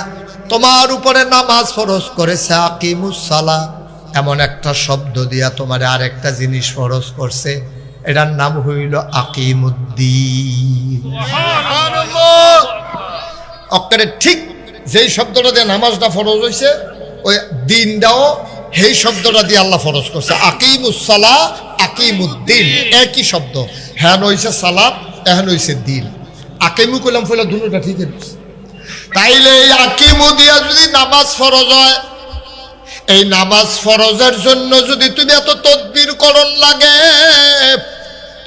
তোমার উপরে নামাজ ফরজ করেছে আকিমুস সালাহ এমন একটা শব্দ দিয়া তোমার আরেকটা জিনিস ফরজ করছে এটার নাম হইল আকিমুদ্দিন অক্কারে ঠিক যেই শব্দটা দিয়ে নামাজটা ফরজ হয়েছে ওই দিনটাও সেই শব্দটা দিয়ে আল্লাহ ফরজ করছে আকিমুস সালাহ আকিমুদ্দিন একই শব্দ হ্যান হইছে সালাত এখন হইছে দিন আকিমু কইলাম ফলে দুটোটা ঠিক আছে তাইলে এই আকিমু দিয়া যদি নামাজ ফরজ হয় এই নামাজ ফরজের জন্য যদি তুমি এত তদবির করন লাগে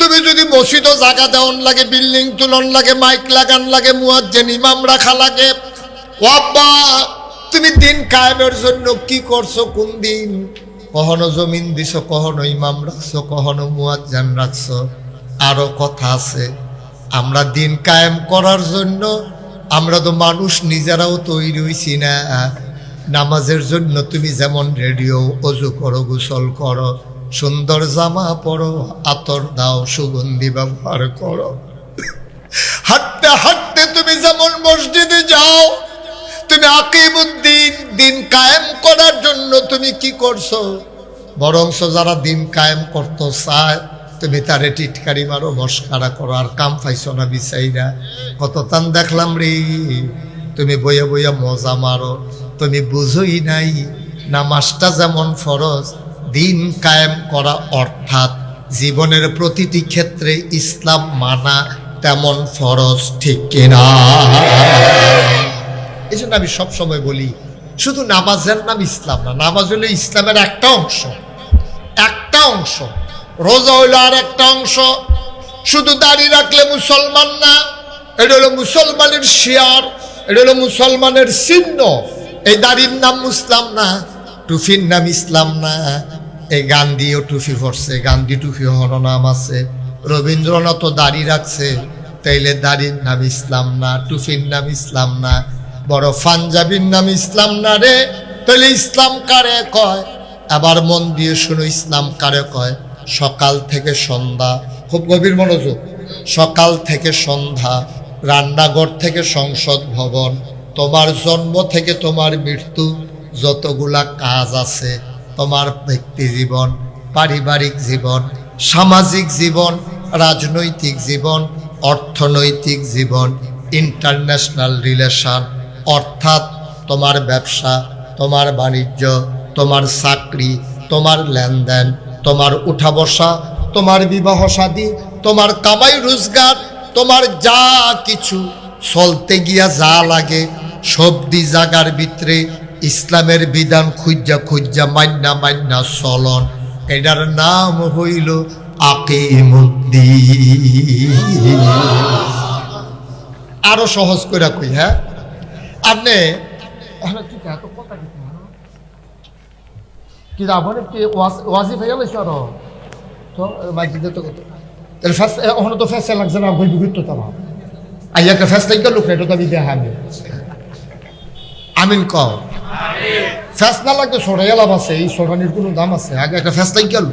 তুমি যদি মসজিদও জায়গা দেওয়ান লাগে বিল্ডিং তুলন লাগে মাইক লাগান লাগে মুয়াজ্জিন ইমাম রাখা লাগে ও আব্বা তুমি দিন কায়েমের জন্য কি করছো কোন দিন কখনো জমিন দিছো কখনো ইমাম রাখছো কখনো মুয়াজ্জিন রাখছো আরো কথা আছে আমরা দিন কায়েম করার জন্য আমরা তো মানুষ নিজেরাও তৈরি হইছি না নামাজের জন্য তুমি যেমন রেডিও ওযু করো গোসল করো সুন্দর জামা পরো আতর দাও সুগন্ধি ব্যবহার করো হাঁটতে হাঁটতে তুমি যেমন মসজিদে যাও তুমি আকিমুদ্দিন দিন কায়েম করার জন্য তুমি কি করছো বরংস যারা দিন কায়েম করতে চায় তুমি তারে টিটকারি মারো মস্কারা করো আর কাম পাইছো না বিচাইরা কত তান দেখলাম রে তুমি বইয়া বইয়া মজা মারো তুমি বুঝোই নাই নামাজটা যেমন ফরজ দিন কায়েম করা অর্থাৎ জীবনের প্রতিটি ক্ষেত্রে ইসলাম মানা তেমন ফরজ ঠিক কিনা এই জন্য আমি সবসময় বলি শুধু নামাজের নাম ইসলাম না নামাজ হলো ইসলামের একটা অংশ রোজা হইল আর একটা অংশ শুধু দাঁড়িয়ে রাখলে মুসলমান না এটা হলো মুসলমানের শিয়ার এটা হলো মুসলমানের চিহ্ন এই দাড়ির নাম মুসলাম না টুফির নাম ইসলাম না এই গান্ধীও টুফি পড়ছে গান্ধী টুফি হর নাম আছে রবীন্দ্রনাথ দাড়ি রাখছে তাইলে দাড়ির নাম ইসলাম না টুফির নাম ইসলাম না বড় পাঞ্জাবির নাম ইসলাম না রে তাহলে ইসলাম কারে কয় আবার মন দিয়ে শুনো ইসলাম কারে কয় সকাল থেকে সন্ধ্যা খুব গভীর মনোযোগ সকাল থেকে সন্ধ্যা রান্নাঘর থেকে সংসদ ভবন তোমার জন্ম থেকে তোমার মৃত্যু যতগুলা কাজ আছে তোমার ব্যক্তি জীবন পারিবারিক জীবন সামাজিক জীবন রাজনৈতিক জীবন অর্থনৈতিক জীবন ইন্টারন্যাশনাল রিলেশন অর্থাৎ তোমার ব্যবসা তোমার বাণিজ্য তোমার চাকরি তোমার লেনদেন তোমার উঠা বসা তোমার বিবাহ শাদী তোমার কামাই রোজগার তোমার যা কিছু চলতে গিয়া যা লাগে সবদি জাগার ভিতরে ইসলামের বিধান খুঁজা মান্না চলন এটার নাম হইল আকিমুদ্দিন আরো সহজ করে কই হ্যাঁ আপনি কি আপনি কি ওয়াজিব হয়ে গেল আরো তো মাইকিতে তো তাহলে ফার্স্ট এখন তো ফেসে লাগছে না বই বিগুত তো তারা আইয়াকে ফেসটাই গেল লোক এটা তো আমি দেখা আমি আমিন কও ফেস না লাগবে সরাই লাভ আছে এই সরানির কোনো দাম আছে আগে একটা ফেসটাই গেল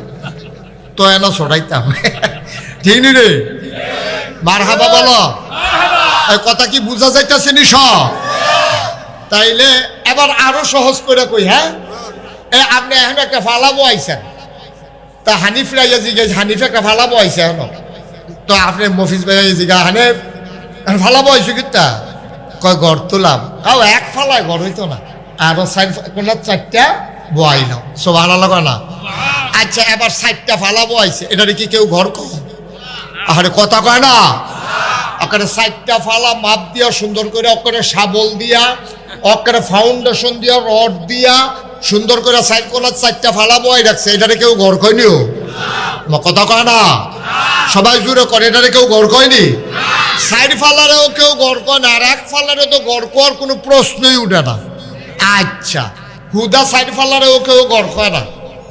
তো এনা সরাইতাম ঠিক নি রে মারহাবা বলো এই কথা কি বুঝা যাইতাছে নি সব তাইলে এবার আরো সহজ করে কই হ্যাঁ আপনি এখন একটা ফালাবো আইছেন তা হানিফ রাইয়া জিজ্ঞেস হানিফ একটা ফালা বয়সে হলো তো আপনি মফিজ ভাই জিজ্ঞা হানিফ ফালা বয়সে কিতা কয় ঘর তুলাম তাও এক ফালায় ঘর হইতো না আরো কোন চারটা বয় নাও সব আলাদা কয় না আচ্ছা এবার 60টা ফালা বয়সে এটা কি কেউ ঘর কয় আরে কথা কয় না ওখানে 60টা ফালা মাপ দিয়া সুন্দর করে ওখানে শাবল দিয়া ওখানে ফাউন্ডেশন দিয়া রড দিয়া সুন্দর করে সাইড কোনার 4টা ফালা বয় রাখছে এটারে কেউ ঘর কয়নিও কথা কয় না সবাই জুড়ে করে এটারে কেউ ঘর কয়নি সাইড ফালারেও কেউ ঘর কয় না আর এক ফালারে তো ঘর করার কোনো প্রশ্নই উঠে না আচ্ছা হুদা সাইড ফালারেও কেউ ঘর কয় না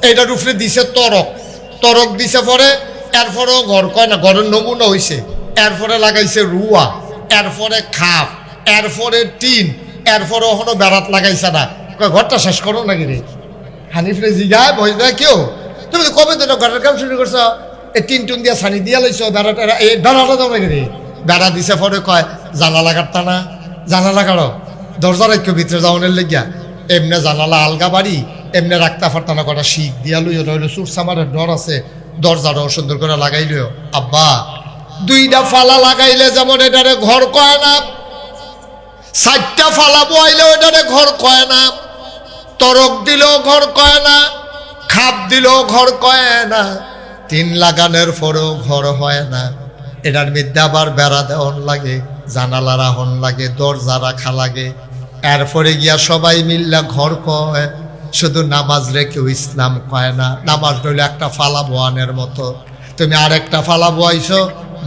এটার উপরে দিছে তরক দিছে পরে এরপরেও ঘর কয় না ঘরের নমুনা হইছে এরপরে লাগাইছে রুয়া এরপরে খাপ এরপরে টিন এরপরে ওখানে বেড়াত লাগাইছে না ঘরটা শেষ করো নাকি রে হানিফ রে জিগায় বই দেয় কেউ তুমি তো কবে তো ঘরের কাম শুরু করছো এই টিন টুন দিয়া ছানি দিয়া লইছো বেড়াটা এই বেড়াটা দাও নাকি রে বেড়া দিছে পরে কয় জানালা কাটতা না জানালা কাটো দরজা রাখো ভিতরে যাওয়ানের লেগিয়া এমনি জানালা আলগা বাড়ি এমনি রাখতে পারতা না কটা শিখ দিয়া লইও নইলে সুরসামারের ডর আছে দরজাটাও সুন্দর করে লাগাইলিও আব্বা 2টা ফালা লাগাইলে যেমন এটারে ঘর কয় না 60টা ফালা বইলে ওইটারে ঘর কয় না তরক দিলেও ঘর কয় না খাপ দিলেও ঘর কয় না 3 লাগানোর পরেও ঘর হয় না এটার মধ্যে আবার বেড়া দেওয়ান লাগে জানালা রাহন লাগে দরজা রাখা লাগে এরপরে গিয়া সবাই মিল্লা ঘর কয় শুধু নামাজ রেখেও ইসলাম কয় না নামাজ রইল একটা ফালা বোয়ানের মতো তুমি আর একটা ফালা বোয়াইছো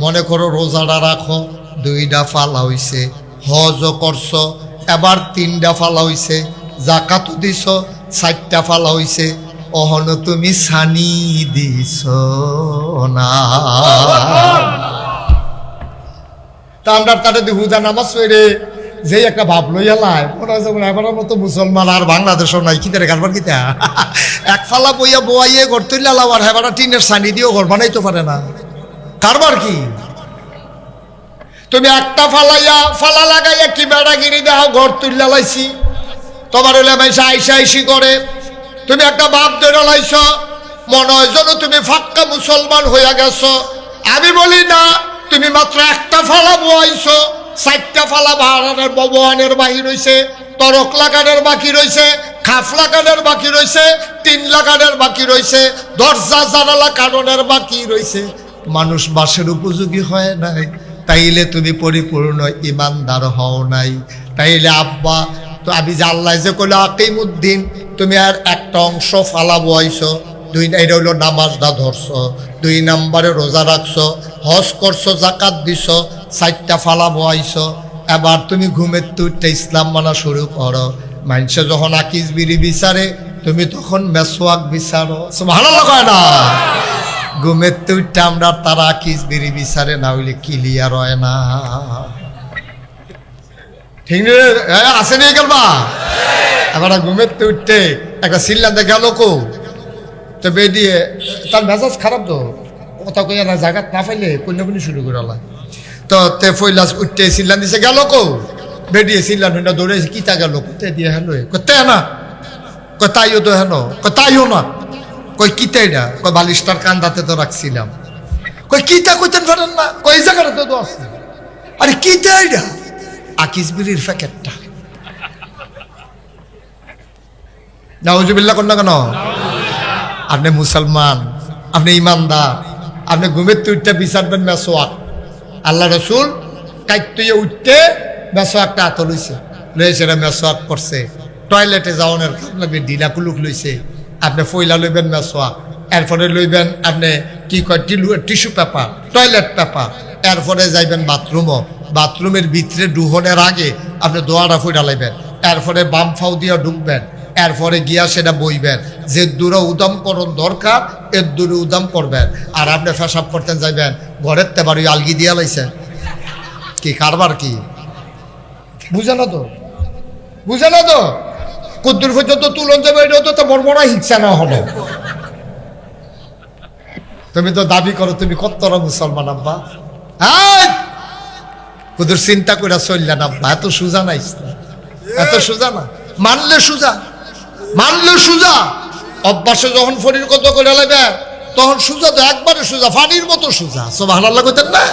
মনে করো রোজাটা রাখো 2টা ফালা হইছে হজও করছো এবার 3টা ফালা হইছে জাকাতও দিছ 4টা ফালা হইছে অহন তুমি সানি দিছ না তা আমরা তাদের হুদা নামাজ পড়ে যে একটা ভাব লইয়া লাই মনে হচ্ছে এবারের মতো মুসলমান আর বাংলাদেশও নাই কিতারে কারবার কিতা এক ফালা বইয়া বোয়াইয়ে ঘর তুললা লাও আর হেবারা টিনের সানি দিয়েও ঘর বানাইতে পারে না কারবার কি তুমি একটা ফালা লাগাইয়া কি বেড়াগিরি দাও ঘর তুললা লাইছি তোমার হইলে মাইসা আইসি করে তুমি একটা বাপ ধরে লাইছ মনে হয় যেন তুমি ফাক্কা মুসলমান হইয়া গেছো আমি বলি না তুমি মাত্র একটা ফালা বোয়াইছো 4টা ফালা বাহানের ববানের বাকি রয়েছে তরক লাগানোর বাকি রয়েছে খাফ লাগানোর বাকি রয়েছে 3 লাগানোর বাকি রয়েছে দরজা জানালা কারণের বাকি রয়েছে মানুষ বাসের উপযোগী হয় নাই তাইলে তুমি পরিপূর্ণ ইমানদার হও নাই তাইলে আব্বা তো আমি যে আল্লাহ যে কইল আকিমুদ্দিন তুমি আর একটা অংশ ফালা বইছো 2 এটা হইলো নামাজটা ধরছো 2 নম্বরে রোজা রাখছো হজ করছো জাকাত দিছো 4টা ফালা বইছো এবার তুমি ঘুমের তুইটা ইসলাম মানা শুরু করো মানুষে যখন আকিস বিড়ি বিচারে তুমি তখন মেসওয়াক বিচারো সুবহানাল্লাহ কয় না ঘুমের তুইটা আমরা তারা আকিস বিড়ি বিচারে না হইলে ক্লিয়ার হয় না ঠিক আছে নিয়ে গেলবা এবার ঘুমের তুইতে একটা সিল্লাতে গেল কো তো বেরিয়ে তার মেজাজ খারাপ তো কথা কইয়া না জায়গা না পাইলে কন্যাকুনি শুরু করে তো তে ফইলাস উঠতে সিল্লান দিছে গেল কো বেরিয়ে সিল্লান হইনা দৌড়েছে কিতা গেল কোথে দিয়ে হেন কোথে না কোথাইও তো হেন কোথাইও না কই কিতা এটা কই বালিশটার কান্দাতে তো রাখছিলাম কই কিতা কইতেন পারেন না কই জায়গাটা তো আছে আরে কিতা এটা আকিস বিড়ির প্যাকেটটা নাউজুবিল্লাহ কন্যা কেন আপনি মুসলমান আপনি ইমানদার আপনি ঘুমের তুইটা বিচারবেন মেসোয়াক আল্লাহ রসুল কাইতুইয়ে উঠতে মেসোয়াকটা হাতে লইছে লইছে মেসোয়াক করছে টয়লেটে যাওয়ানোর লাগবে ডিলা কুলুক লইছে আপনি ফইলা লইবেন মেসোয়াক এরপরে লইবেন আপনি কি কয় টিস্যু পেপার টয়লেট পেপার এরপরে যাইবেন বাথরুমের ভিতরে ডুহনের আগে আপনি দোয়াটা ফুটা লাইবেন এরপরে বাম ফাউ দিয়ে ঢুকবেন এরপরে গিয়া সেটা বইবেন যে দূরে উদাম করণ দরকার এর দূরে উদাম করবেন আর আপনি ফেসাব করতেন যাইবেন ঘরের তেবারই আলগি দিয়া লাইছেন কি কারবার কি বুঝে না তো কুদ্দুর পর্যন্ত তুলন যাবে এটাও তো বড় বড় হিংসা না হলো তুমি তো দাবি করো তুমি কত্তরা মুসলমান আব্বা হ্যাঁ কুদ্দুর চিন্তা করে চললেন আব্বা এত সোজা না ইসলাম এত সোজা না মানলে সোজা অভ্যাসে যখন ফরির কত করে লাগবে তখন সুজা তো একবারে সুজা, পানির মতো সুজা। সুবহানাল্লাহ কইতেন না?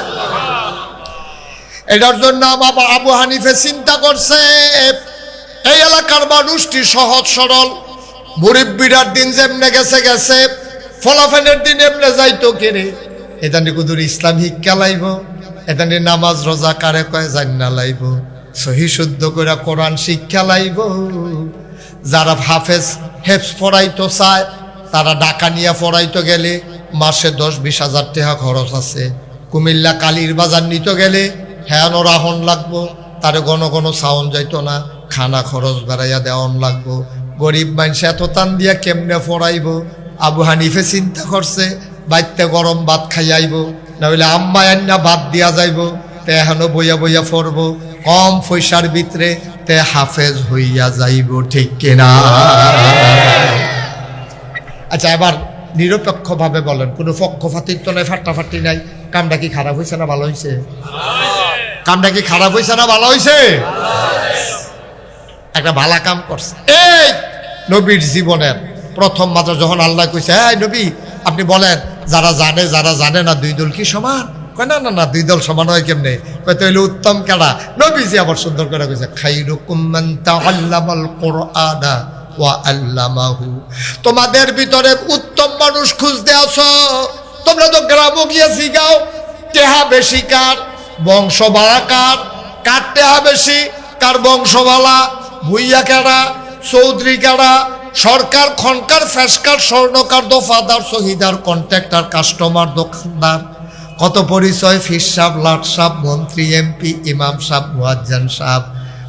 এটার জন্য আবু হানিফে চিন্তা করছে এই এলাকার মানুষটি সহজ সরল, মুরিব্বিরার দিন যেমনে গেছে গেছে, ফলাফলের দিন এমনে যাইতো কেরে, এদানি কুদুর ইসলাম শিক্ষা লাইব, এদানি নামাজ রোজা কারে কয় জান্না লাইব, সহি শুদ্ধ করে কোরআন শিক্ষা লাইব। যারা হাফেজ হেফজ পড়াইতো চায় তারা ঢাকা নিয়ে পড়াইতো গেলে মাসে 10-20 হাজার টাকা খরচ আছে। কুমিল্লা কালীর বাজার নিতে গেলে হ্যাঁ রাহন লাগবো, তারে ঘন ঘন সাউন্ড যাইতো না, খানা খরচ বাড়াইয়া দেওয়ান লাগবো। গরিব মানুষ এত টান দিয়া কেমনে পড়াইব? আবু হানিফে চিন্তা করছে বাইতে গরম ভাত খাইয়াইব, না হইলে আম্মা আন্না ভাত দিয়া যাইব, তে এখনো বইয়া বইয়া পড়বো, কম পয়সার ভিতরে তে হাফেজ হইয়া যাইব। ঠিক কিনা? আচ্ছা, এবার নিরপেক্ষ ভাবে বলেন, কোনো পক্ষপাতিত্ব নাই, ফাটাফাটি নাই, কামটা কি খারাপ হয়েছে না ভালো হয়েছে? কামটা কি খারাপ হয়েছে না ভালো হয়েছে? একটা ভালো কাম করছে। এই নবীর জীবনের প্রথম মাত্র যখন আল্লাহ কইছে, হ্যাঁ নবী আপনি বলেন যারা জানে না দুই দল কি সমান? কয় না না না, দুই দল সমান হয় কেমনে? কয়তো হইলে উত্তম কেডা? নবীজি আবার সুন্দর করে কইছে, খাইরুকুম মান তাআল্লামাল কুরআনা ওয়া আল্লামাহু। তোমাদের ভিতরে উত্তম মানুষ খুঁজতে আসো, তোমরা তো গ্রামে গিয়ে শিখাও টেহা বেশি কার, বংশ বাড়া কার, কার টেহা বেশি, কার বংশ বালা, ভুইয়া কেডা, চৌধুরী কেডা, সরকার খনকার, ফেসকার, স্বর্ণকার, দফাদার, শহীদার, কন্ট্রাক্টর, কাস্টমার, দোকানদার, কত পরিচয়, ফির সাহেব, লাট সাহেব, মন্ত্রী, এমপি, ইমাম সাহেব, মুয়াজ্জিন সাহেব,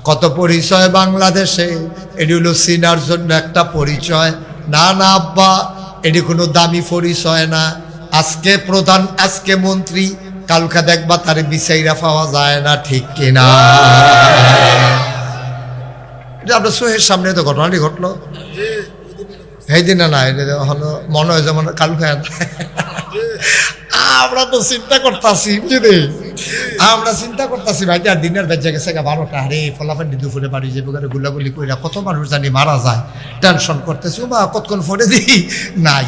কত পরিচয় বাংলাদেশে। এটি হলো সিনার জন্য একটা পরিচয়। না না আব্বা, এটি কোনো দামি পরিচয় না। আজকে প্রধান, আজকে মন্ত্রী, কালকা দেখবা তার বিচাইরা পাওয়া যায় না। ঠিক কিনা? আপনার চোখের সামনে তো ঘটনাটি ঘটলো, সেই দিনে না, হলো মনে হয় যেমন কালকা। আমরা তো চিন্তা করতেছি, আমরা চিন্তা করতেছি ভাই, আর দিনের বেজে গেছে 12টা, আরে ফলাফল দুপুরে বাড়ি যাবো, গুলাগুলি কইরা কত মানুষ জানি মারা যায়, টেনশন করতেছি। বা কতক্ষণ ফোনে দিই নাই,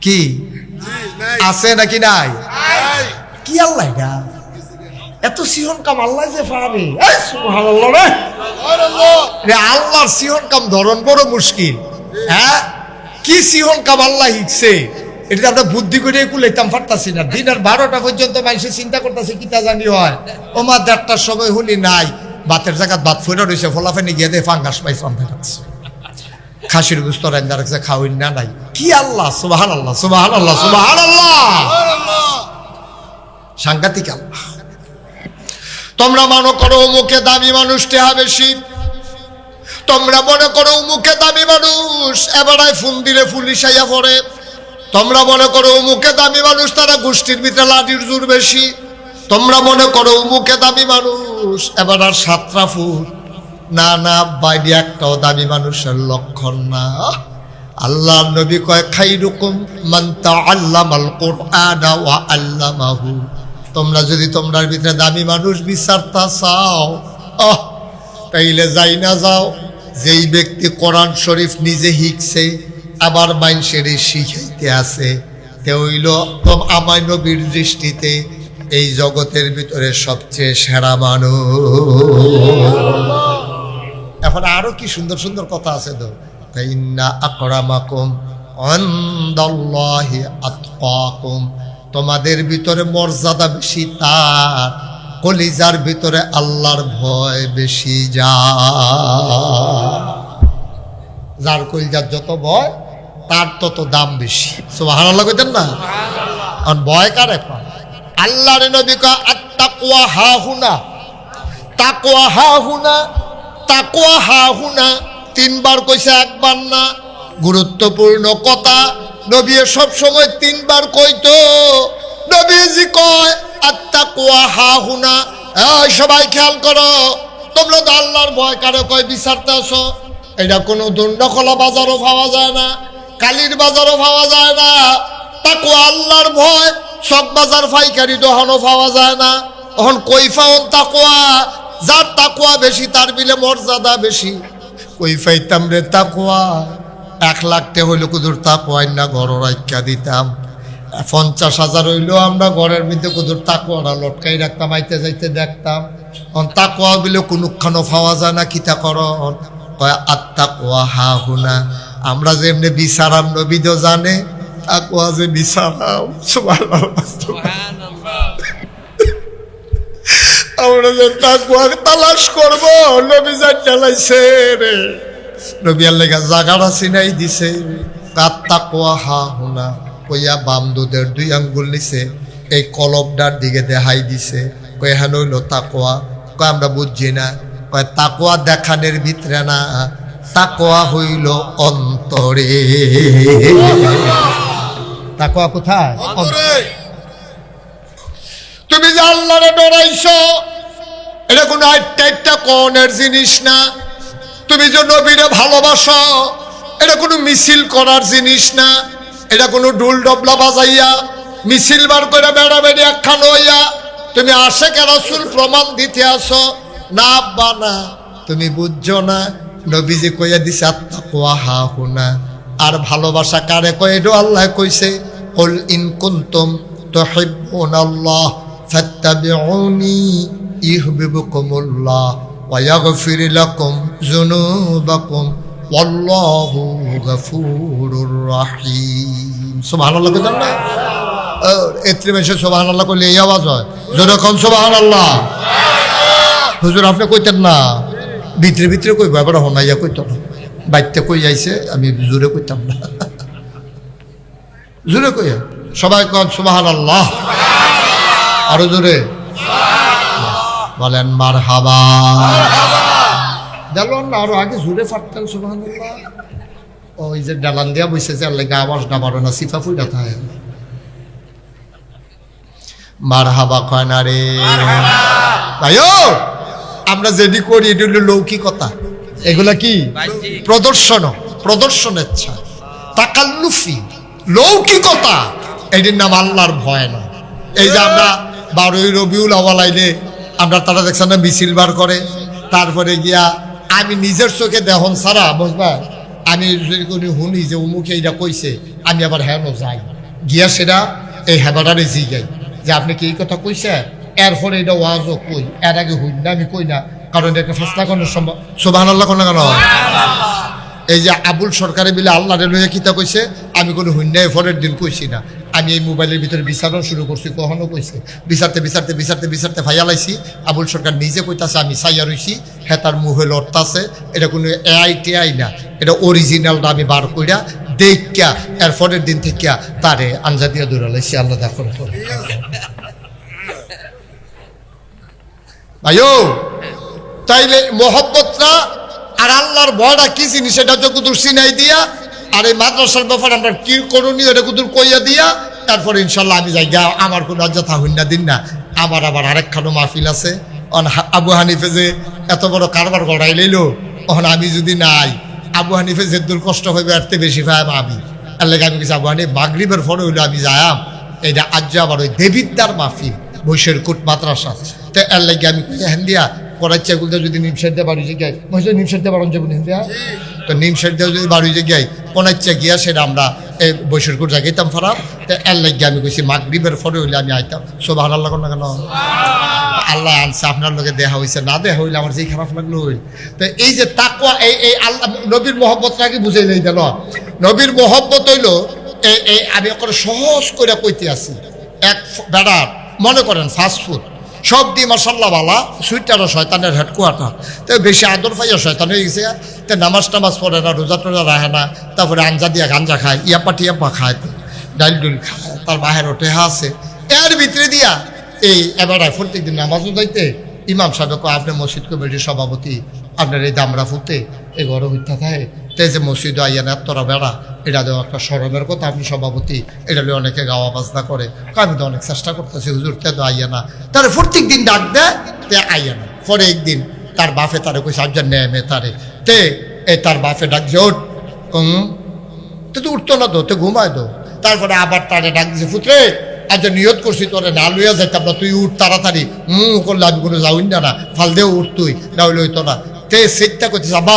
কি আছে নাকি নাই? কি আল্লাহ এটা এত সিহন কাম আল্লাহ যে পারে? আল্লাহর সিহন কাম ধরন বড় মুশকিল। হ্যাঁ, কি সিহন কাম আল্লাহ হিকছে, এটা আমরা বুদ্ধি করে কুলাইতাম পারতাছি না। দিনের 12টা পর্যন্ত মানুষে চিন্তা করতেছে কিতা জানি হয়। ওমা 1:30টার সময় শুনি নাই, ভাতের জায়গা ভাত ফুটে রয়েছে, ফলাফেনি গিয়ে দিয়ে ফাঙ্গাস পাইছে, খাসির গুস্ত রান্না রাখছে, খাওয়াই না নাই। কি আল্লাহ! সুবহানাল্লাহ, সুবহানাল্লাহ, সুবহানাল্লাহ, সাংঘাতিক আল্লাহ। তোমরা মনে করো মুখে দামি মানুষ টেহা বেশি, তোমরা মনে করো মুখে দামি মানুষ এবারে ফোন দিলে পুলিশ আইয়া পড়ে, তোমরা মনে করো মুখে দামি মানুষ তারা গোষ্ঠীর ভিতরে লাঠির জোর বেশি, তোমরা মনে করো মুখে দামি মানুষ এবার আর 7টা ফুট। না না, বাইরে একটাও দামি মানুষের লক্ষণ না। আল্লাহ নবী কয়, খাইরুকুম মান তাআল্লামাল কুরআনা ওয়া আল্লামাহু। তোমরা যদি তোমরার ভিতরে দামি মানুষ বিচারতা চাও, তাইলে যাই না যাও যেই ব্যক্তি কোরআন শরীফ নিজে শিখছে আবার মানুষের শিখাইতে আছে, তে হইল আমার নবীর দৃষ্টিতে এই জগতের ভিতরে সবচেয়ে সেরা মানুষ। এখন আরো কি সুন্দর সুন্দর কথা আছে তো, ইন্না আকরামাকুম ইনদাল্লাহি আতকাকুম। তোমাদের ভিতরে মর্যাদা বেশি তার, কলিজার ভিতরে আল্লাহর ভয় বেশি যার কলিজার যত ভয় তার তত দাম বেশি। সুবহানাল্লাহ কইতেন না? আর ভয় কারে পায়? আল্লাহর নবী কয়, আত-তাকওয়া হাহুনা, তাকওয়া হাহুনা, তাকওয়া হাহুনা। 3বার কইছে, একবার না। গুরুত্বপূর্ণ কথা, নবী সব সময় 3বার কইতো। নবীজি কয়, আত-তাকওয়া হাহুনা। এই সবাই খেয়াল করো, তোমরা তো আল্লাহর ভয় কারে কয় বিচারতে আসো। এটা কোনো দণ্ডকলা বাজারও পাওয়া যায় না, কালীর বাজারও পাওয়া যায় না। তাকওয়া আল্লাহর ভয় সব বাজার পাইকারি দোকানও পাওয়া যায় না। এখন কই পাওন তাকওয়া? যার তাকওয়া বেশি তার বিলে মর্যাদা বেশি। কই পাইতাম রে তাকওয়া? 1 লাখ টাকা হইলে কুদুর তাকওয়া না ঘর রাইখা দিতাম, 50,000 হইলেও আমরা ঘরের মধ্যে কুদুর তাকওয়াটা লটকাই রাখতাম, আইতে যাইতে দেখতাম। তাকওয়া বলে কোনখানো পাওয়া যায় না, কিতা কর কয় আত্তাকওয়া হা হুনা। আমরা যেমনি বিচারাম নবী তো জানে তাকওয়া যে বিচারাম। সুবহানাল্লাহ। আমরা যে তাকওয়া তালাশ করব নবী যা চালাইছে রে, নবী আল্লাহ জায়গাটা চিনাই দিছে। আত্তাকওয়া হা হুনা কইয়া বাম দুধের 2 আঙ্গুল নিছে, এই কলবটার দিকে দেখাই দিছে, কয় হ্যাঁ হইল তাকওয়া। কয় আমরা বুঝছি না। কয় তাকওয়া দেখানের ভিতরে না, তাকওয়া হইল অন্তরে। তাকওয়া কোথায়? তুমি যে আল্লাহরে ডরাইছো এটা কোনো একটা কনের জিনিস না। তুমি যে নবীরে ভালোবাসো এটা কোনো মিছিল করার জিনিস না। এটা কোনো ঢোল ডবলা বাজাইয়া মিছিল বার করে বেড়াবেড়ি একখান হইয়া তুমি আশিকে রাসূল প্রমাণ দিতে আসো না। আব্বা না, তুমি বুঝছো না। নবীজি কইয়া দিছে আত্তাকওয়া হা হুনা। আর ভালোবাসা কারে কয়? এটা আল্লাহ কইছে, কুল ইন কুনতুম তুহিব্বুনাল্লাহ ফাত্তাবিউনি ইউহিব্বুকুমুল্লাহ ওয়া ইয়াগফির লাকুম যুনুবাকুম ওয়াল্লাহু গফুরুর রহিম। সুবহানাল্লাহ কইতাম না? এত্রি মেশে সুবহানাল্লাহ কইলে এই আওয়াজ হয়। জোরে কোন সুবহানাল্লাহ। হুজুর আপনি কইতেন না, ভিতরে ভিতরে কইব, এবার হনাইয়া কইতো না। বাইতে কই যাইছে, আমি জোরে কইতাম না। জোরে কইয়া সবাই কোন সুবহানাল্লাহ। আরো জোরে বলেন মারহাবা। দেখলেন না, আরো আগে জোরে ফাটতেন সুবহানাল্লাহ। ওই যে ডালান দিয়া বসে যে আল্লাহ আওয়াজ না বাড়ো না, সিফা ফুইটা থাকে। মারহাবা কয় না রে ভাইও। আমরা যেটি করি এটি হলো লৌকিকতা। এগুলা কি? প্রদর্শনেচ্ছা, তাকাল্লুফি, লৌকিকতা। এটির নাম আল্লাহর ভয় না। এই যে আমরা 12ই রবিউল আউয়াল আইলে আমরা তারা দেখছেন না মিছিল বার করে, তারপরে গিয়া আমি নিজের চোখে দেহন ছাড়া বুঝবা, আমি যদি কোনো শুনি যে উমুকে এইটা কইছে, আমি আবার হ্যাঁ যাই গিয়া সেটা এই হেবাটারে জিগাই যে আপনি কি এই কথা কইছে, এরপরে এটা ওয়াজও কই, এর আগে হই না আমি কই না, কারণ এটা ফেসলা করার সম্ভব। সুবহানাল্লাহ কোন কেন? এই যে আবুল সরকারে বিলে আল্লাহরে লইয়া কিতা কইছে, আমি কোনো হুন্যায় পরের দিন কইছি না। আমি এই মোবাইলের ভিতরে বিচারও শুরু করছি, কখনো কইছে বিচারতে বিচারতে বিচারতে বিচারতে ফাইয়ালাইছি। আবুল সরকার নিজে কইতাছে আমি সাইয়া রইছি, হ্যাঁ তার মুহে লড়তাছে। এটা কোনো এআই টেআই না, এটা অরিজিনালটা আমি বার কইরা দেখিয়া এর পরের দিন থেকে তারে আঞ্জা দিয়া দৌড়ালাইছি। আল্লাহ দেখুন ভাইও, তাইলে মোহব্বতটা আর আল্লাহর ভয়টা কি জিনিস এটা যতদূর চিনাই দিয়া, আর এই মাদ্রাসার ব্যাপারে আমরা কি করণীয় এটা কতদূর কইয়া দিয়া, তারপরে ইনশাল্লাহ আমি যাই গা। আমার কোনো অযথা হইনা দিন না। আমার আবার আরেকখানো মাহফিল আছে। আবু হানিফে যে এত বড় কারবার গড়াই লইল, তখন আমি যদি নাই, আবু হানিফে যে দূর কষ্ট হইবে এরতে বেশি পাইব আমি। এর লেগে আমি কিছু আবু হানিফ মাগরিবের পরে হইলো আমি যাইম। এইটা আজ আবার ওই দেবিদ্যার মাহফিল বৈশের কুট মাদ্রাসা। তো এর লেগে আমি হ্যান দিয়া করাচ্ছি গুলতে যদি নিমশের দিয়ে বাড়ি জায়গায় নিমশের দিয়ে বাড়ন যাবো নিম দিয়া, তো নিমশের দিয়ে যদি বাড়ি জায়গায় কোনাচ্ছা গিয়া সেটা আমরা এই বৈশরকুট জায়গাইতাম ফারাম। তো এর লাগিয়ে আমি কইছি মাগরিবের পরে হইলে আমি আইতাম। সুবহানাল্লাহ কোন কেন? আল্লাহ আনছে, আপনার লোকে দেখা হয়েছে, না দেখা হইলে আমার যেই খারাপ লাগলো হইল। তো এই যে তাকওয়া, এই আল্লাহ নবীর মহব্বতটাকে বুঝাই নাই দিল। নবীর মহব্বত হইল এই আমি করে সহজ করে কইতে আছি। এক বেড়ার মনে করেন ফাস্টফুড সব দিয়ে মাসাল্লাহ বালা, সুইটারও শয়তানের হেডকোয়ার্টার। তো বেশি আদর পাইয়া শয়তান হয়ে গেছে। তো নামাজ টামাজ পড়ে না, রোজা টোজা রাখে না, তারপরে আঞ্জা দিয়া গাঞ্জা খায়, ইয়াপা টিয়াপা খায়, ডাইল ডুল খায়, তার বাহের টেহা আছে। এর ভিতরে দিয়া এই এবারায় প্রত্যেক দিন নামাজও যাইতে ইমাম সাহেব আপনি মসজিদ কমিটির সভাপতি, আপনার এই দামরা ফুতে এই ঘরে হইতা থাকে। তো যে মসজিদ আইয়া না তোরা বেড়া, এটা দেওয়া একটা সরমের কথা, আপনি সভাপতি, এটা নিয়ে অনেকে গাওয়া বাজনা করে। আমি তো অনেক চেষ্টা করতেছি হুজুর, তে তো আইয়া না। তার প্রত্যেক দিন ডাক দেয়, তে আইয়া না। পরে একদিন তার বাপে তারে কইছে আবজার নেমে তারে, তে তার বাপে ডাক যে ওঠ, তো উঠতো না, তো ঘুমায় তো। তারপরে আবার তারে ডাক দিছে, পুত্রে আজ নিয়ত করছি তোরে না লইয়া যাইতাম না, তুই উঠ তাড়াতাড়ি। করলে আমি কোনো যাউন না, ফাল দেও উঠ তুই, না হইলে হইতো না। তে সেটটা করতেছে, আব্বা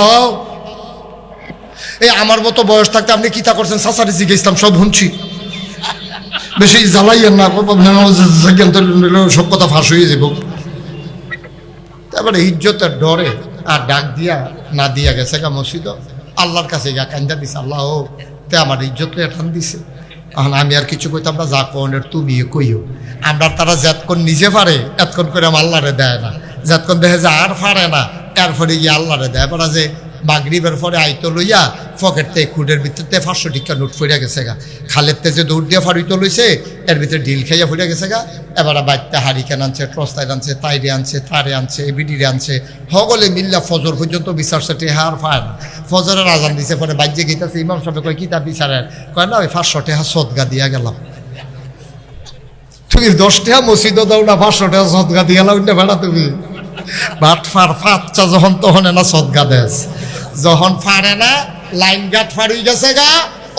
এই আমার মতো বয়স থাকতে আপনি কিতা করছেন সাসারি জিজ্ঞেসলাম, সব শুনছি, বেশি জ্বালাইয়েন না, সব কথা ফাঁস হয়ে যাব। তারপরে ইজ্জতের ডরে আর ডাক দিয়া না দিয়া গেছে গা মসজিদ, আল্লাহর কাছে গা কান্দা দিছে, আল্লাহ ও তে আমার ইজ্জত এঠান দিছে। এখন আমি আর কিছু কইতাম না, যা কনের তুমি কইও। আমরা তারা যতক্ষণ নিজে পারে এতক্ষণ করে আল্লাহরে দেয় না, যতক্ষণ দেখে যে আর পারে না এরপরে গিয়ে আল্লাহরে দেয়। পড়া যে মাগরিবের পরে আইতো লইয়া পকেটতে খুঁড়ের ভিতরতে 500 টিকা নোট ফুড়ে গেছে গা, খালের তেজে দৌড় দিয়ে ফাড়িতো লইছে, এর ভিতরে ঢিল খাইয়া ফুড়ে গেছে গা। এবার বাড়িতে হারিকেন আনছে, ট্রস্তাইল আনছে, তাইরে আনছে, তারে আনছে, বিডিরে আনছে, সকলে মিল্লা ফজর পর্যন্ত বিচারছে, টেহা আর পায় না। ফজরের আজান দিছে, পরে বাজ্যে গীতাছে, ইমাম সাহেব কয় কি তা বিচারের, কয় না ওই 500 টাকা সদগা দিয়া গেলাম। তুমি 10 টাকা মসজিদও দাও না, 500 টাকা সদগা দিয়া গেলাম না বেড়া তুমি। ভাত ফার ফাচ্চা যখন তখন না সদগা দেশ, যখন ফারে না লাইন গাট ফাড়ি গেছে গা,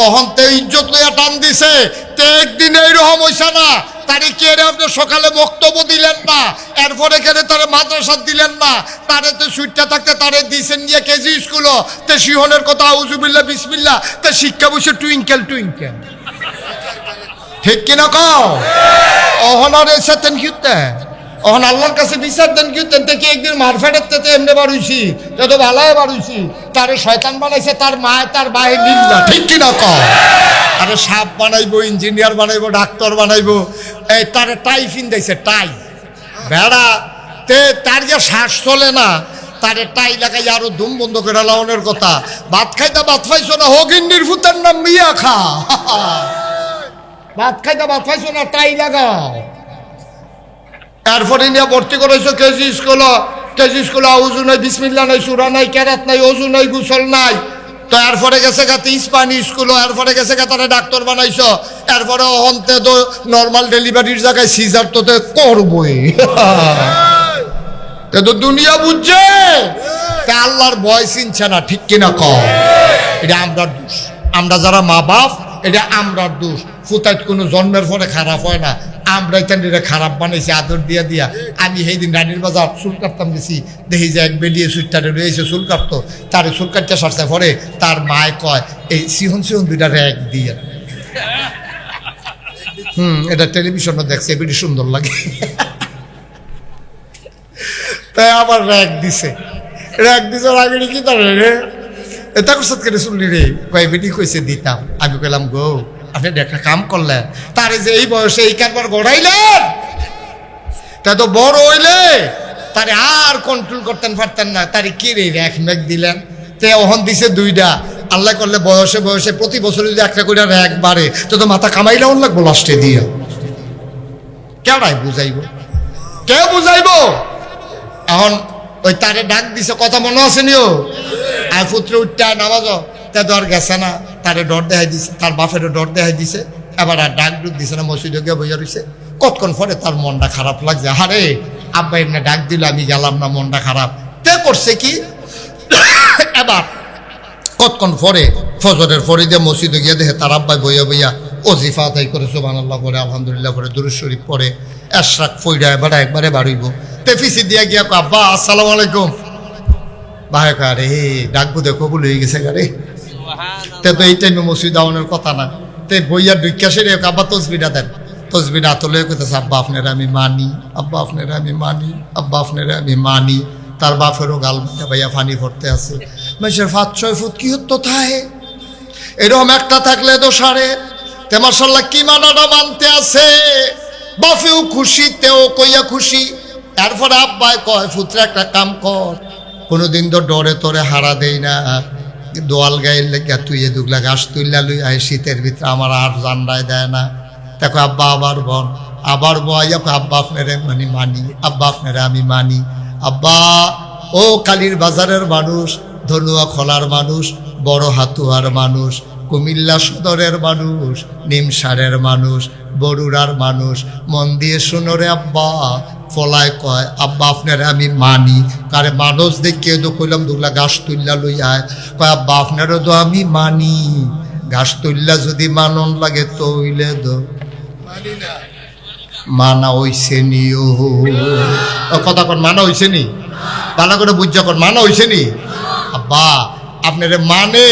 অহন তে ইজ্জত লইয়া টান দিছে। তে একদিন এইরকম হইছে না, তারে কে আপনি সকালে বক্তব্য দিলেন না, এরপরে কেন তারে মাদ্রাসা দিলেন না, তারে তো সুইটটা থাকতে তারে দিয়েছেন গিয়ে কেজি স্কুল, তে সিহনের কথা আউজুবিল্লাহ বিসমিল্লাহ, তে শিক্ষা বসে টুইঙ্কেল টুইঙ্কেল, ঠিক কিনা কও? অহন আর এসে তেন কিউতে অহন আল্লাহর কাছে বিচার দেন কি তেন থেকে একদিন মারফেটের তেতে এমনি বাড়ুইছি, তো ভালাই বাড়ুইছি, তারে শয়তান বানাইছে তার মায় তার বাহে নিল্লা, ঠিক কিনা কও? আরে সাপ বানাইবো, ইঞ্জিনিয়ার বানাইবো, ডাক্তার বানাইবো, এই তারে টাই ফিন্দাইছে, টাই বেড়া তে তার যে শ্বাস চলে না, তারে টাই লাগাই আরো ধুম বন্ধ করে লাউনের কথা। ভাত খাইতে ভাত পাইছো না, হগিন্নির ফুতের নাম মিয়া খা, ভাত খাইতে ভাত পাইছো না, টাই লাগাও। এরপরে নিয়ে ভর্তি করেছো কেজি স্কুল, কেজি স্কুলে আউজু নাই, বিসমিল্লা নাই, সুরা নাই, কেরাত নাই, অজু নাই, গুসল নাই। তো এরপরে গেছে গাতে ইস্পানি স্কুল, এরপরে গেছে গা তারা ডাক্তার বানাইছ, এরপরে অন্তে তো নর্মাল ডেলিভারির জায়গায় সিজার তো করবই। তো দুনিয়া বুঝছে, তা আল্লাহর ভয় চিনছে না, ঠিক কিনা কও? এটা আমরা দোষ, আমরা যারা মা বাপ এটা আমরা দোষ। ফুতাইত কোনো জন্মের পরে খারাপ হয় না, আমরা এখানে খারাপ বানাইছি আদর দিয়া দিয়া। আমি সেই দিন রানীর বাজার চুল কাটতাম গেছি, দেখি যে এক বেলিয়ে সুইটারে রয়েছে চুল কাটতো, তারে চুল কাটতে সারছে, পরে তার মায় কয় এই সিহন সিহন দুইটা র্যাক দিয়ে, এটা টেলিভিশনও দেখছে, বেশি সুন্দর লাগে, তাই আবার র্যাক দিছে, র্যাক দিছে। আমি কি তার রে এটা করছে কেটে শুনলি রে, কয় বেটি কইছে দিতাম। আমি কইলাম গো আপনি একটা কাম করলেন, তারে যে এই বয়সে এই কারবার গড়াইলেন, তা তো বড় হইলে তারে আর কন্ট্রোল করতেন পারতেন না, তারে কি রে র্যাক ম্যাক দিলেন। তে ওহন দিছে দুইটা, আল্লাহ করলে বয়সে বয়সে প্রতি বছর যদি একটা করে র্যাক বাড়ে, তো মাথা কামাইলে অন লাগবো লাস্টে দিয়া। কেডাই বুঝাইব, কে বুঝাইব? এখন ওই তারে ডাক দিছে, কথা মনে আছে নিও, আর পুত্র উঠতে নামাজ, তা ডর গেছে না, তারে ডর দেখাই দিছে, তার বাপেরও ডর দেখাই দিছে, এবার আর ডাক ডুক দিছে না, মসজিদে গিয়ে বইয়া রয়েছে। কতক্ষণ পরে তার মনটা খারাপ লাগছে, হারে আব্বা এমনি ডাক দিল আমি গেলাম না, মনটা খারাপ। তে করছে কি, এবার কতক্ষণ পরে ফজরের পরে দিয়ে মসজিদে গিয়ে দেখে তার আব্বাই বইয়া বইয়া ওজিফা তাই করে সুবহানাল্লাহ করে, আলহামদুলিল্লাহ করে, দুরূদ শরীফ পড়ে, এশরাক ফইরা এবার একবারে বাড়িব। তেফিসি দিয়া গিয়া আব্বা আসসালামু আলাইকুম, ভাই কারে ডাকবো দেখো কবুল হয়ে গেছে গারে। তে তো এই টাইমে মসজিদ আওয়ানোর কথা না, তে বইয়া দুইকা সেরে আব্বা তসবিটা দেন, তসবিটা তোলে কইতেছে আব্বা আপনারা আমি মানি, আব্বা আপনারা আমি মানি, আব্বা আপনারা আমি মানি। তার বাপেরও গাল ভাইয়া ফানি পড়তে আছে, মানুষের 5-6 ফুট কি হতো থাহে, এরকম একটা থাকলে তো সারে। তে মাশাআল্লাহ কি মানাটা মানতে আছে, বাপেও খুশি, তেও কইয়া খুশি। তারপরে আব্বাই কয় পুত্র একটা কাম কর, কোনোদিন তো ডরে তোরে হারা দেই না, দোয়াল গাইল লেগা তুই এ দুগলা ঘাস তুইলা লই আয়, শীতের ভিতরে আমার আর জান্ডায় দেয় না। দেখো আব্বা আবার বল, আবার বয়া আব্বা আপনারে মানে মানি, আব্বা আপনারে আমি মানি। আব্বা ও কালীর বাজারের মানুষ, ধনুয়া খোলার মানুষ, বড় হাতুয়ার মানুষ, কুমিল্লা সদরের মানুষ, নিমসারের মানুষ, বরুড়ার মানুষ, মন দিয়ে শুনো রে আব্বা। ফলায় কয় আব্বা আপনারে আমি মানি, কারে মানুষ দেখিয়ে তো কইলাম দুগলা ঘাস তুললা লই আয়, কয় আব্বা আপনারও তো আমি মানি, ঘাস তুললা যদি মানন লাগে তইলে দো মানা হইছে নি, ও কথা কন মানা হইছে নি, ভালো করে বুঝা কর মানা হইছে নি। আব্বা আপনারে মানে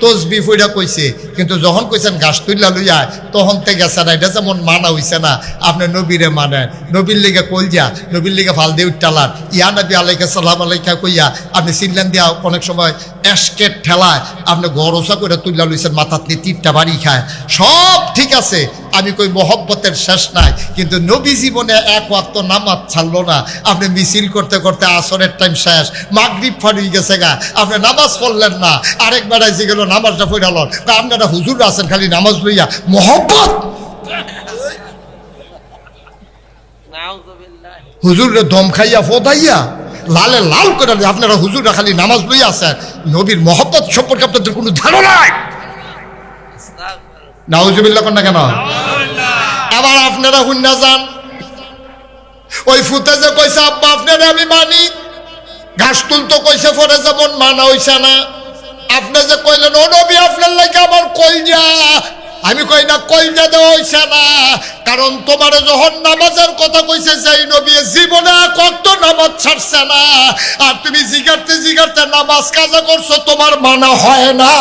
তসবি ফইরা কইছে, কিন্তু যখন কইছেন ঘাস তুইলা লইয়া তখন তে গেছে না। এটা যেমন মানা হইছে না, আপনি নবীরে মানেন, নবীর লিগে কলজা, নবীর লিগে ফাল দিয়ে উঠটালার ইয়া নবী আলাইকা সালাম আলাইকা কইয়া আপনি চিনলেন দিয়া অনেক সময় এসকেট ঠেলায় আপনি গরসা করে তুইলা লইছেন, মাথার নিয়ে তীরটা বাড়ি খায়। সব ঠিক আছে, আমি কই মহব্বতের শেষ নাই, কিন্তু নবী জীবনে এক ওয়াক্ত নামাজ ছাড়লো না। আপনি মিছিল করতে করতে আসরের টাইম শেষ, মাগরিব ফাড়িয়ে গেছে গা, আপনি নামাজ পড়লেন না, আরেকবার এসে গেল নামাজটা পড়াল। আপনারা হুজুর আছেন খালি নামাজ লইয়া, মহব্বত হুজুরে দম খাইয়া ফোদাইয়া লালে লাল করে আপনারা হুজুররা খালি নামাজ লইয়া আছেন। নবীর মহব্বত সম্পর্কে আপনাদের কোনো ধারণা নাই। নাউজুবিল্লাহ কন না কেন? আবার আপনারা হুন্না যান, ওই ফুতে যে কইছে আব্বা আপনারা আমি মানি, ঘাস তুলতো কইছে পরে যেমন মানা হইছে না। আপনি যে কইলেন ও নবী আপনার লাগে আমার কলজা, আমি কই না কলজা দেওয়া হইছে না, কারণ তোমার যখন নামাজের কথা কইছে সেই নবী জীবনে কত নামাজ ছাড়ছে না, আর তুমি জিগারতে জিগারতে নামাজ কাজা করছো, তোমার মানা হয় না,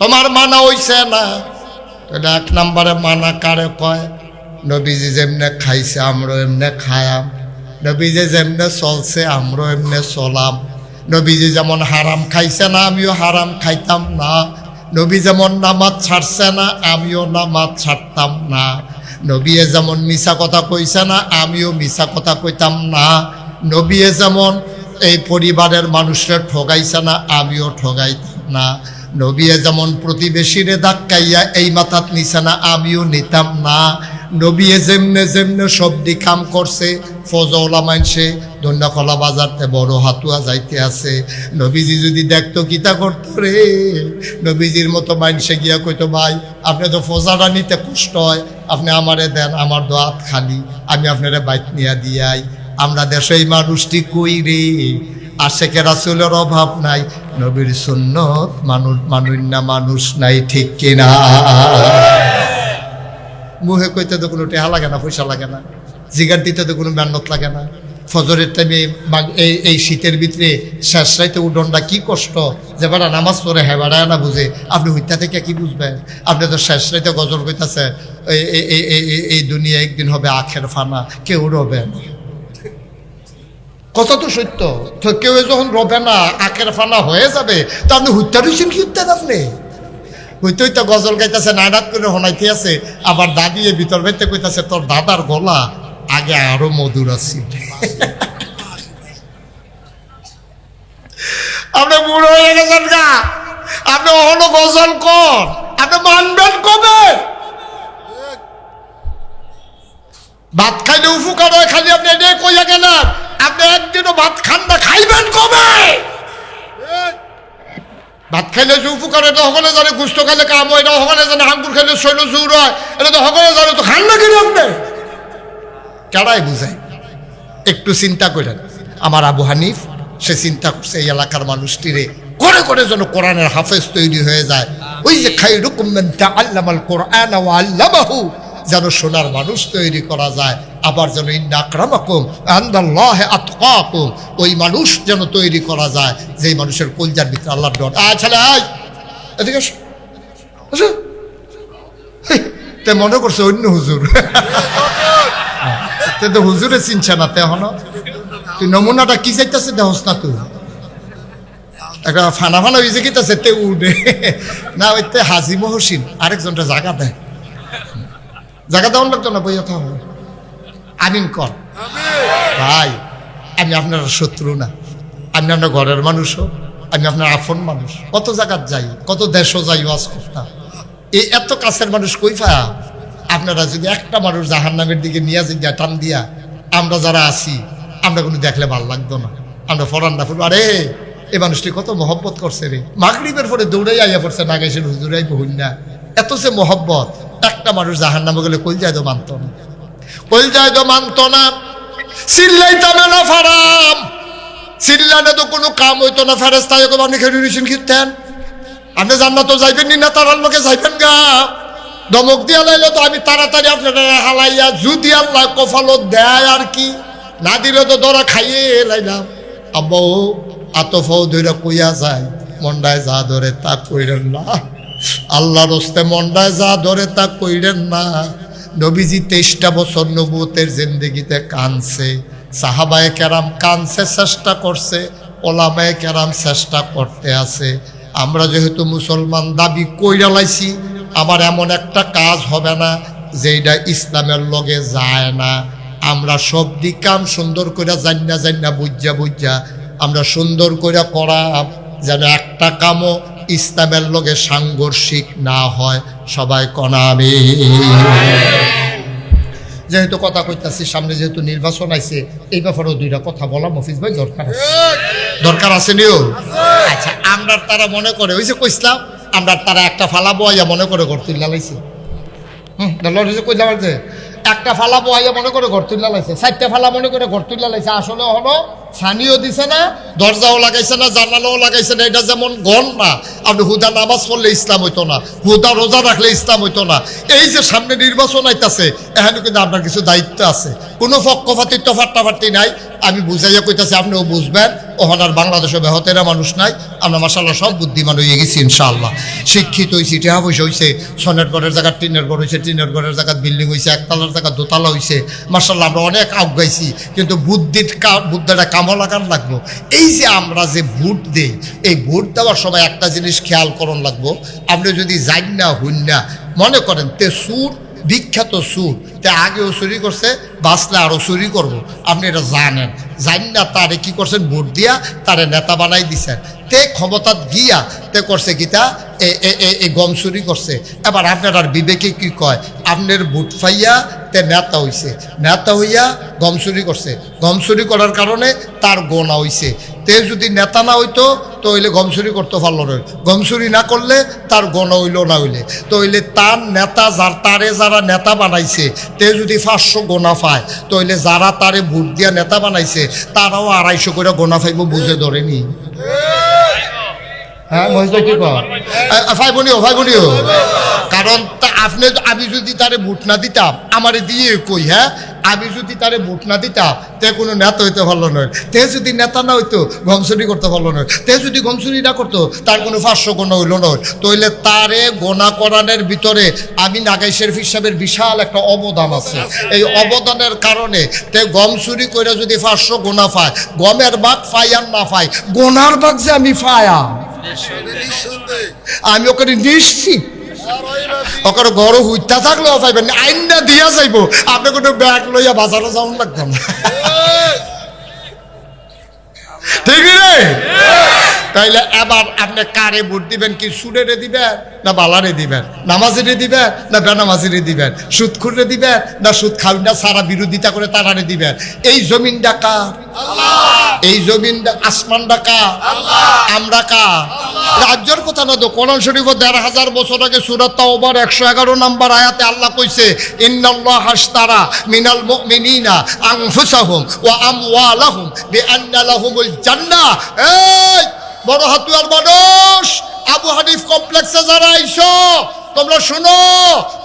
তোমার মানা হইছে না। এক নম্বরে মানা কারে কয়? নবীজি যেমনে খাইছে আমরা এমনে খায়াম, নবীজি যেমনে চলছে আমরা এমনে চলাম। নবীজি যেমন হারাম খাইছে না আমিও হারাম খাইতাম না, নবী যেমন নামাজ ছাড়ছে না আমিও নামাজ ছাড়তাম না, নবী যেমন মিছা কথা কইছে না আমিও মিছা কথা কইতাম না, নবী যেমন এই পরিবারের মানুষরা ঠগাইছে না আমিও ঠগাইতাম না, নবী যেমন প্রতিবেশীরে ধাক্কাইয়া এই মাথাত নিছে না আমিও নিতাম না, নবী যেমনে যেমনে সবদি কাম করছে ফজওয়ালা মানছে ধন্যকলা বাজারতে বড় হাতুয়া যাইতে আছে। নবীজি যদি দেখতো কিতা করতো রে, নবীজির মতো মানসে গিয়া কইতো ভাই আপনি তো ফজাটা নিতে কষ্ট হয়, আপনি আমারে দেন, আমার দোয়াত খালি, আমি আপনারে বাইক নিয়ে দিয়াই। আমরা দেশে এই মানুষটি কই রে, আশেকে রাসূলের অভাব নাই, নবীর সুন্নত মানুষ না মানুষ নাই, ঠিক কিনা? মুহে কইতে তো কোনো টেহা লাগে না, পয়সা লাগে না, জিগার দিতে তো কোনো মেহনত লাগে না। ফজরের টাইমে এই শীতের ভিতরে শেষ রাইতে উডনটা কি কষ্ট, যে বেড়া নামাজ পড়ে হ্যাঁ বেড়ায় না বুঝে, আপনি হইতা থেকে কি বুঝবেন? আপনি তো শেষ রাইতে গজল কইতাছে এই দুনিয়া একদিন হবে আখের ফানা, কেউ রবে না। কথা তো সত্য, তো কেউ যখন রবে না আখের ফানা হয়ে যাবে, তো আপনি হইতা রয়েছেন কি উঠতেন? আপনি হইতে হইতে গজল গাইতেছে, নাইনাত করে হনাইতে আছে, আবার দাদিয়ে ভিতর বেঁধে কইতাছে তোর দাদার গলা আগে আরো মধুর আছে। আপনি বুড়ো হয়ে গেছেন গা, আপনি হলো গজল কর, আপনি মানবেন কবে? ভাত খাইলে উপকার হয়, খালি আপনি এটাই কইয়া গেলেন, আপনি একদিনও ভাত খান না, খাইবেন কবে? ভাত খাইলে যে উপকার এটা সকলে জানে, গুস্ত খাইলে কাম হয়, এটা সকলে জানে, আঙ্গুর খাইলে শৈল জোর হয়, এটা তো সকলে জানে, তো খান না কিনে আপনি কেডাই বুঝাই? একটু চিন্তা করেন। আমার আবু হানিফ সে চিন্তা করছে এই এলাকার মানুষটিরে করে করে যেন কোরআনের হাফেজ তৈরি হয়ে যায়। ওই যে খায়রুকুম মান তাআল্লামাল কোরআন ওয়া আল্লামাহু, যেন সোনার মানুষ তৈরি করা যায়। আবার যেন ইন্না আকরামাকুম ইনদাল্লাহি আতকাকুম, ওই মানুষ যেন তৈরি করা যায় যেই মানুষের কলজার ভিতরে আল্লাহর ডর। ছেলে আয় এদিকে আসো, তে মনে করছে অন্য হুজুর, তে তো হুজুরে চিনছে না, তে হন তুই নমুনাটা কি চাইতেছে দেহস না, তুই একটা ফানা ফানা হয়েছে কিতাছে তে উঠে না, ওই তে হাজি মহসিন আরেকজনটা জায়গা দেয়, জায়গা দেওয়ার লাগতো না, বইয়া থাকো আমিন কর ভাই। আমি আপনার শত্রু না, আমি আপনার ঘরের মানুষও, আমি আপনার আপন মানুষ। কত জায়গার যাই, কত দেশও যাই ওয়াজ করতাম, এই এত কাছের মানুষ কই পায়া? আপনারা যদি একটা মানুষ জাহান্নামের দিকে নিয়ে যাই টান দিয়া, আমরা যারা আছি আমরা কোনো দেখলে ভালো লাগতো না, আমরা ফরান না ফুল, আরে এই মানুষটি কত মহব্বত করছে রে, মাগরিবের পরে দৌড়াই আইয়া পড়ছে না গেছে হুজুরাই বহুন না, এত সে মহব্বত। একটা মানুষ জাহান্নামে গেলে কলজায় তো মানত না, কলজায় তো মানত না, চিল্লাইতাম না ফারাম, চিল্লানে তো কোনো কাম হইতো না। ফেরেশতায় তো আপনি খেয়ে রিসিন খিরতেন, আপনি জান্নাত যাইবেন নি না, তারার লোকে যাইবেন গা, দমক দিয়া লাইলে তো আমি তাড়াতাড়ি আপনারা হালাইয়া, যদি আল্লাহ কফালত দেয় আর কি, না দিলে তো ধরা খাইয়ে লাইলাম। আব্বাও আতফাও ধরে কইয়া যায় মন্ডায় যা ধরে তা কইরেন না, আল্লাহর হস্তে মন্ডায় যা ধরে তা কইরেন না। নবীজি 23টা বছর নবুয়তের জিন্দেগিতে কানছে, সাহাবায়ে কেরাম কানছে, চেষ্টা করছে, ওলামায়ে কেরাম চেষ্টা করতে আছে। আমরা যেহেতু মুসলমান দাবি কইরা লাইছি, আবার এমন একটা কাজ হবে না যেটা ইসলামের লগে যায় না। আমরা সব দিক কাম সুন্দর করে জান্না বুঝা আমরা সুন্দর করে করা, যেন একটা কামও ইসলামের লগে সাংঘর্ষিক না হয়। সবাই কনা আমি যেহেতু কথা কইতাছি, সামনে যেহেতু নির্বাচন আইছে, এই ব্যাপারেও দুইটা কথা বলা মফিজ ভাই দরকার আছে নিও। আচ্ছা, আমরা তারা মনে করে ওই যে কইসলাম, আমরা তারা একটা ফালা বইয়া মনে করে ঘর তুললা লাইছে। কইলাম যে একটা ফালা বইয়া মনে করে ঘর তুললা লাইছে, 4টা ফালা মনে করে ঘর তুললা লাইছে। আসলে হলো ছানিও দিছে না, দরজাও লাগাইছে না, জানালাও লাগাইছে না। এটা যেমন গণ না, আপনি হুদা নামাজ পড়লে ইসলাম হইতো না, হুদা রোজা রাখলে ইসলাম হইতো না। এই যে সামনে নির্বাচন আইতাছে, এখানে কিন্তু আপনার কিছু দায়িত্ব আছে। কোনো পক্ষপাতি ফাট্টাফাট্টি নাই, আমি বুঝাইয়া কইতাছি, আপনিও বুঝবেন। ওখানে আর বাংলাদেশে বেহতেরা মানুষ নাই, আমরা মাশাআল্লাহ সব বুদ্ধিমান হয়ে গেছি ইনশাআল্লাহ। শিক্ষিত হয়েছি, টেহা পয়সা হয়েছে, সনের ঘরের জায়গা টিনের ঘর হয়েছে, টিনের ঘরের জায়গা বিল্ডিং হয়েছে, একতলার জায়গা দোতলা হয়েছে। মাশাআল্লাহ আমরা অনেক আগাইছি, কিন্তু বুদ্ধিটা কামও লাগান লাগবো। এই যে আমরা যে ভোট দেই, এই ভোট দেওয়ার সময় একটা জিনিস খেয়াল করন লাগবো। আপনি যদি যাই না হইন না, মনে করেন তে সুর বিখ্যাত সুর, তে আগেও চুরি করছে, বাঁচলে আরও চুরি করবো, আপনি এটা জানেন। জান না তারে কি করছেন, ভোট দিয়া তারে নেতা বানাই দিছেন। তে ক্ষমতাত গিয়া তে করছে গীতা এই গম চুরি করছে। এবার আপনার আর বিবেকে কি কয়, আপনার ভোট পাইয়া তে নেতা হইছে, নেতা হইয়া গম চুরি করছে, গম চুরি করার কারণে তার গোনা হইছে। তে যদি নেতা না হইতো তো হইলে গম চুরি করতে পারলো না, গম চুরি না করলে তার গোনা হইল না হইলে তো হইলে তার নেতা তারে যারা নেতা বানাইছে, তে যদি 500 গোনা পায়, তো হইলে যারা তারে ভোট দিয়া নেতা বানাইছে তারাও 250 করে গোনা পাইব। বুঝে ধরেনি? হ্যাঁ ভাইবনিও কারণ আপনি, আমি যদি তারে ভোট না দিতাম, আমারে দিয়ে কই, হ্যাঁ আমি যদি তারে ভোট না দিতাম, তে কোনো নেতা হইতে পারলো নয়। তে যদি নেতা না হইতো, গমচুরি করতে পারলো নয়। তে যদি গমচুরি না করতো, তার কোনো 500 গোনা হইল নয়। তইলে তারে গোনা করানোর ভিতরে আমি নাগাই শরীফ সাহেবের বিশাল একটা অবদান আছে। এই অবদানের কারণে তে গম চুরি করে যদি 500 গোনা পায়, গমের ভাগ পাই আর না পাই, গোনার ভাগ যে আমি পায়া, আমি ওখানে নিশ্চিত ওখানে গড় হুইতা থাকলেও পাইবেন, আইনটা দিয়া যাইব। আপনি কোনো ব্যাগ লইয়া বাজারে যাওয়ান লাগবে না, ঠিক রে? তাইলে এবার আপনি কারে ভোট দিবেন? কি সুরেরে দিবেন না বালারে দিবেন? নামাজিরে দিবেন না বেনামাজিরে দিবেন? সুদখুরে দিবেন না সুদ খাউন্ডা সারা বিরোধিতা করে তারারে দিবেন? এই জমিনটা কার? এই জমিনটা, আসমানটা কার? আমরা কার? রাজ্যের কথা না তো, কোরআন শরীফ ১,৫০০ বছর আগে সূরা তাওবার ১১১ নম্বর আয়াতে আল্লাহ কইছে, ইন্নাল্লাহ আশতারা মিনাল মুমিনিনা আনফুসাহুম ওয়া আমওয়ালাহুম বিআন্না লাহুমুল জান্নাহ। এই বড় হাতুয়ার মানুষ, আবু হানিফ কমপ্লেক্সে যারা আইছো, তোমরা শুনো,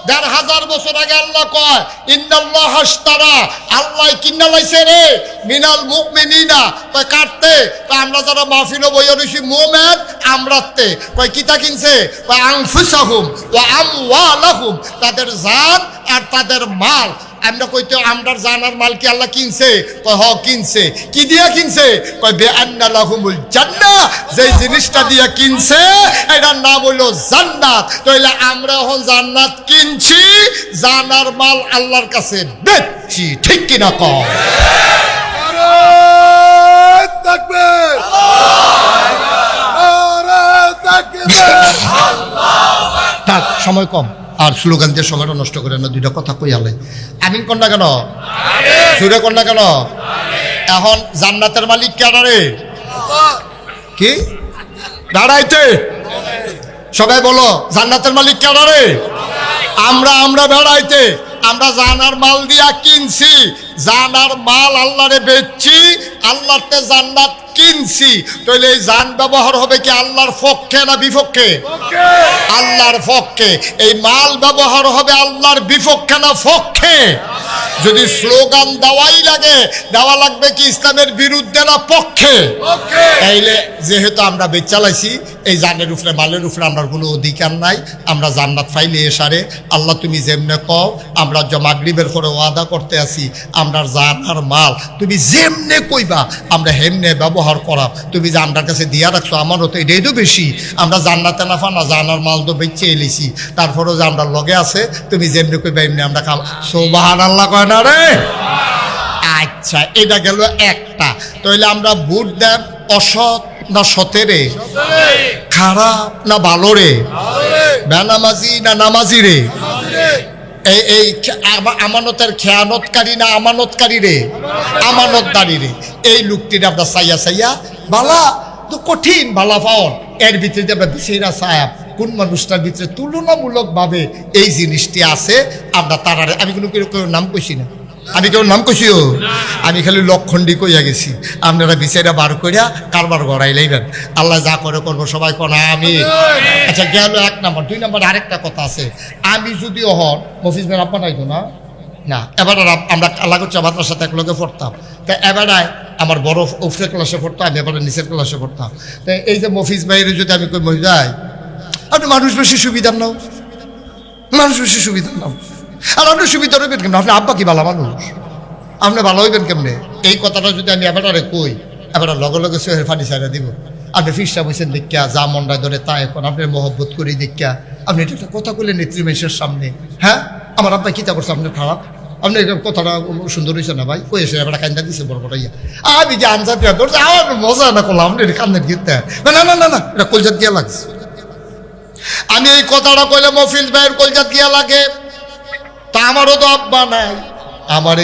১,৫০০ বছর আগে আল্লাহ কয়, ইন্নাল্লাহ আশতারা, আল্লাহ কিনা লাইছে রে, মিনাল মুমিনিনা, কয় কাটতে, কয় আমরা যারা মাহফিলে বইয়া রইছি মুমিন আমরাতে, কয় কিতা কিনছে, কয় আনফুসাহুম ওয়া আমওয়ালাহুম, তাদের জান আর তাদের মাল। আমরা কইতো আমরা জানার মাল কি আল্লাহ কিনছে? কয় হ কিনছে। কি দিয়া কিনছে? কয় বিআন্না লাহুমুল জান্নাহ, যেই জিনিসটা দিয়া কিনছে এটার নাম হইলো জান্নাত। তাইলে আমরা এখন জান্নাত কিনছি, জানার মাল আল্লাহর কাছে বেচছি, ঠিক কিনা কও? নারে তাকবীর, নারে তাকবীর, আল্লাহু আকবার। সময় কম, আর স্লোগান দিয়ে সময়টা নষ্ট করে না, দুইটা কথা কই আলে। আমিন কোন না কেন? সুরে কোন না কেন? এখন জান্নাতের মালিক কারে? কি দাঁড়াইতে সবাই বলো, জান্নাতের মালিক কারে? আমরা বেড়াইতে, আমরা জানার মাল দিয়া কিনছি, জানার মাল আল্লাহরে বেচছি, আল্লাহতে জান্নাত কিনছি, তাহলে এই জান ব্যবহার হবে কি আল্লাহর পক্ষে না বিপক্ষে? আল্লাহর পক্ষে। এই মাল ব্যবহার হবে আল্লাহর বিপক্ষে না পক্ষে? যদি স্লোগান দেওয়া লাগবে কি ইসলামের বিরুদ্ধে না পক্ষে? তাইলে যেহেতু আমরা বেচ চালাইছি, এই জানের উপরে মালের উপরে আমরা কোনো অধিকার নাই। আমরা জান্নাত পাইলে এসারে আল্লাহ তুমি যেমনে কও, আমরা মাগরিবের পরে ওয়াদা করতে আছি, আমরা জান আর মাল তুমি যেমনে কইবা আমরা হেমনে ব্যবহার করা। তুমি যে আমার কাছে দিয়া রাখছো আমারও তো এটাই তো বেশি। আমরা জান্নাতে না ফানা জান আর মাল তো বেচে এলিছি, তারপরেও যে আমরা লগে আছে তুমি যেমনি কইবা এমনি আমরা খাম। সুবহানাল্লাহ কয় না রে? আচ্ছা, এটা গেল একটা। তাহলে আমরা ভোট দেব অসৎ না সতেরে, খারাপ না ভালো রে, বেনামাজি না নামাজি রে, এই আমানতের খেয়ানতকারী না আমানতকারী রে, আমানতদারি রে। এই লোকটির আমরা চাইয়া বালা তো কঠিন বালা পাওয়ার, এর ভিতরে আমরা বিশেরা সাহেব কোন মানুষটার ভিতরে তুলনামূলকভাবে এই জিনিসটি আছে আমরা তারারে। আমি কোনো কেউ নাম কইছি না, আমি কেউ নাম কইছিও, আমি খালি লক্ষণ্ডি কইয়া গেছি। আপনারা বিচারা বার করিয়া কারবার গড়াই লাইবেন। আল্লাহ যা করে করবো সবাই কোনা আমি। আচ্ছা গেল এক নম্বর। 2 নম্বর আরেকটা কথা আছে। আমি যদিও হন মফিজ ভাই আপা নাইতো না না, এবার আমরা আলাগোচ্ছা ভাতার সাথে একলগে পড়তাম। তা এবারায় আমার বড় উপরের ক্লাসে পড়তাম, আমি এবারে নিচের ক্লাসে পড়তাম। তো এই যে মফিজ ভাইয়ের যদি আমি কই মফিজ ভাই আপনি মানুষ বেশি সুবিধার নাও, মানুষ বেশি সুবিধার নাও, আর আপনি সুবিধা হইবেন কেমন? আপনি আব্বা কি ভালো মানুষ, আপনি ভালো হইবেন কেমনে? এই কথাটা যদি আমি এবারে কই, এবার লগে লগে সোহের ফানি ছাড়া দিব। আপনি ফিসটা বসেন দেখা, যা মনটা ধরে তা এখন আপনি মহব্বত করি দেখা আপনি এটা একটা কথা কইলেন নেতৃমেশের সামনে। হ্যাঁ, আমার আব্বা কিতা করছে আপনার খারাপ, আপনি কথাটা সুন্দর হয়েছে না ভাই? ওই এসে এবার কান্দা দিছে বড় বড় ইয়া। আমি যে আনসার দেওয়া করছি আমার মজা না করলাম, আপনি কান্দের গীতটা না না না না এটা কলজাত গিয়া লাগছে। আমি এই কথাটা কইলে মফিজ ভাইয়ের কলজাত গিয়া লাগে। তা আমারও তো আব্বা নাই, আমার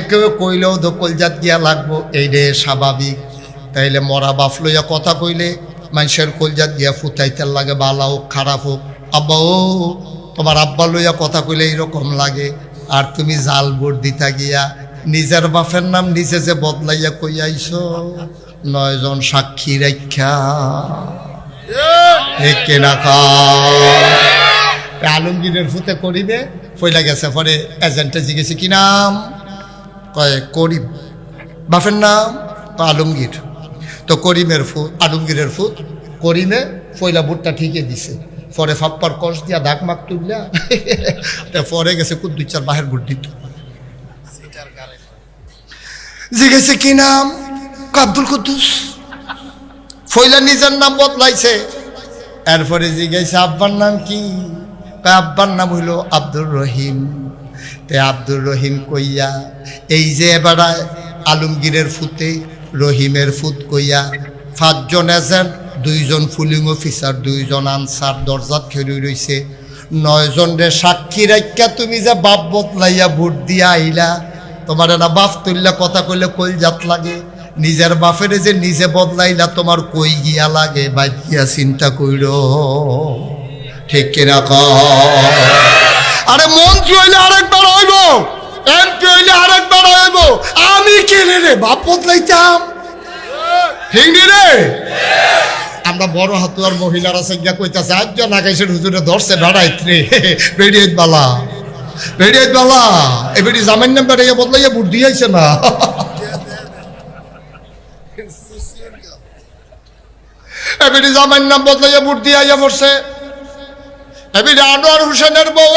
কেউ কইলেও তো কলজাত গিয়া লাগবো, এইটা স্বাভাবিক। তাইলে মরা বাপ লইয়া কথা কইলে মানুষের কলজাত গিয়া ফুটাইতে লাগে, ভালো হোক খারাপ হোক। আব্বা ও তোমার আব্বা লইয়া কথা কইলে এইরকম লাগে। আর তুমি জাল ভোট দিতা গিয়া নিজের বাপের নাম নিজে যে বদলাইয়া কইয়াইছ, 9 জন সাক্ষী রাখা আলমগীরের ফুতে করিবে পয়লা গেছে। পরে এজেন্টে জিজ্ঞেসে কি নাম, কয় করিম। বাপের নাম তো আলমগীর। তো করিমের ফুত আলমগীরের ফুত করিমে পয়লা ভোটটা ঠিকই দিছে। পরে ফাপ্পার কষ দিয়া দাগ মাক তুললা পরে গেছে কুদ্দুচার বাহের ভোট দিত। জিজ্ঞেসে কি নাম, আব্দুল কুদ্দুস। পয়লা নিজের নাম বদলাইছে। এরপরে জিজ্ঞেসে আব্বার নাম কি, আব্বার নাম হইল আব্দুর রহিম। তে আব্দুর রহিম কইয়া এই যে এবার আলমগীরের ফুতে রহিমের ফুত কইয়া 5 জন এজেন্ট, 2 জন পুলিং অফিসার, 2 জন আনসার দরজাত খেলি রইছে। 9 জন রে সাক্ষী রাখিয়া তুমি যে বাপ বদলাইয়া ভোট দিয়া আইলা, তোমার না বাপ তুললা কথা কইলে কই জাত লাগে। নিজের বাপের যে নিজে বদলাইলা তোমার কই গিয়া লাগে, বাদ গিয়া চিন্তা কইর। ঠিক কিনা কয়? আরে মন্ত্রী হইলে আরেকবার হইব, এমপি হইলে আরেকবার হইব। আমি কেনে রে বাপ বদলাইতাম? হিংদি রে। আমরা বড় হাতুয়ার মহিলারা সঙ্গে কইতাছে একজন আকাশের হুজুরে ধরছে বেড়াইত রে, বেড়িয়াইত বালা বেড়িয়াইত বালা। এবারে জামাইন নাম বেড়াইয়া বদলাইয়া ভোট দিয়েছে না। এবারে জামাইন নাম বদলাইয়া ভোট দিয়া পড়ছে। এবারে আনোয়ার হোসেনের বউ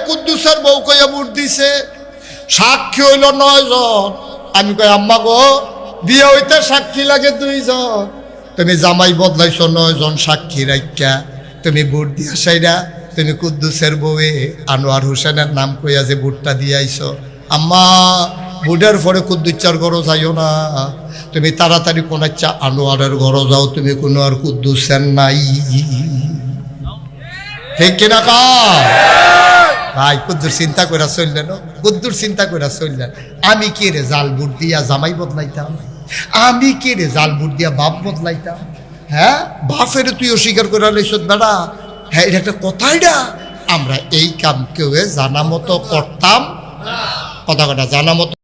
কুদ্দুসের বউ কইয়া ভোট দিছে। সাক্ষী হইল 9 জন। আমি কই আম্মা গো বিয়ে হইতে সাক্ষী লাগে 2 জন, তুমি জামাই বদলাইছ 9 জন সাক্ষী রাখিয়া, তুমি ভোট দিয়া সাইরা তুমি কুদ্দুসের বউয়ে আনোয়ার হোসেনের নাম কইয়া যে ভোটটা দিয়াইছ। আম্মা ভোটের পরে কুদ্দুচার ঘরও যাইও না, তুমি তাড়াতাড়ি কোন ইচ্ছা আনোয়ারের ঘরও যাও, তুমি কোনো আর কুদ্দুসের নাই। ঠিক কিনা কা ভাই? কুদ্দুর চিন্তা করে চললেন, কুদ্দুর চিন্তা করে চললেন। আমি কে রে জাল ভোট দিয়া জামাই বদলাইতাম? আমি কে রে জাল ভোট দিয়া বাপ বদলাইতাম? হ্যাঁ, বাপের তুই অস্বীকার করে লাইছ বেড়া। হ্যাঁ, এটা একটা কথাই না। আমরা এই কাম কেউ জানা মতো করতাম, কথা জানা মতো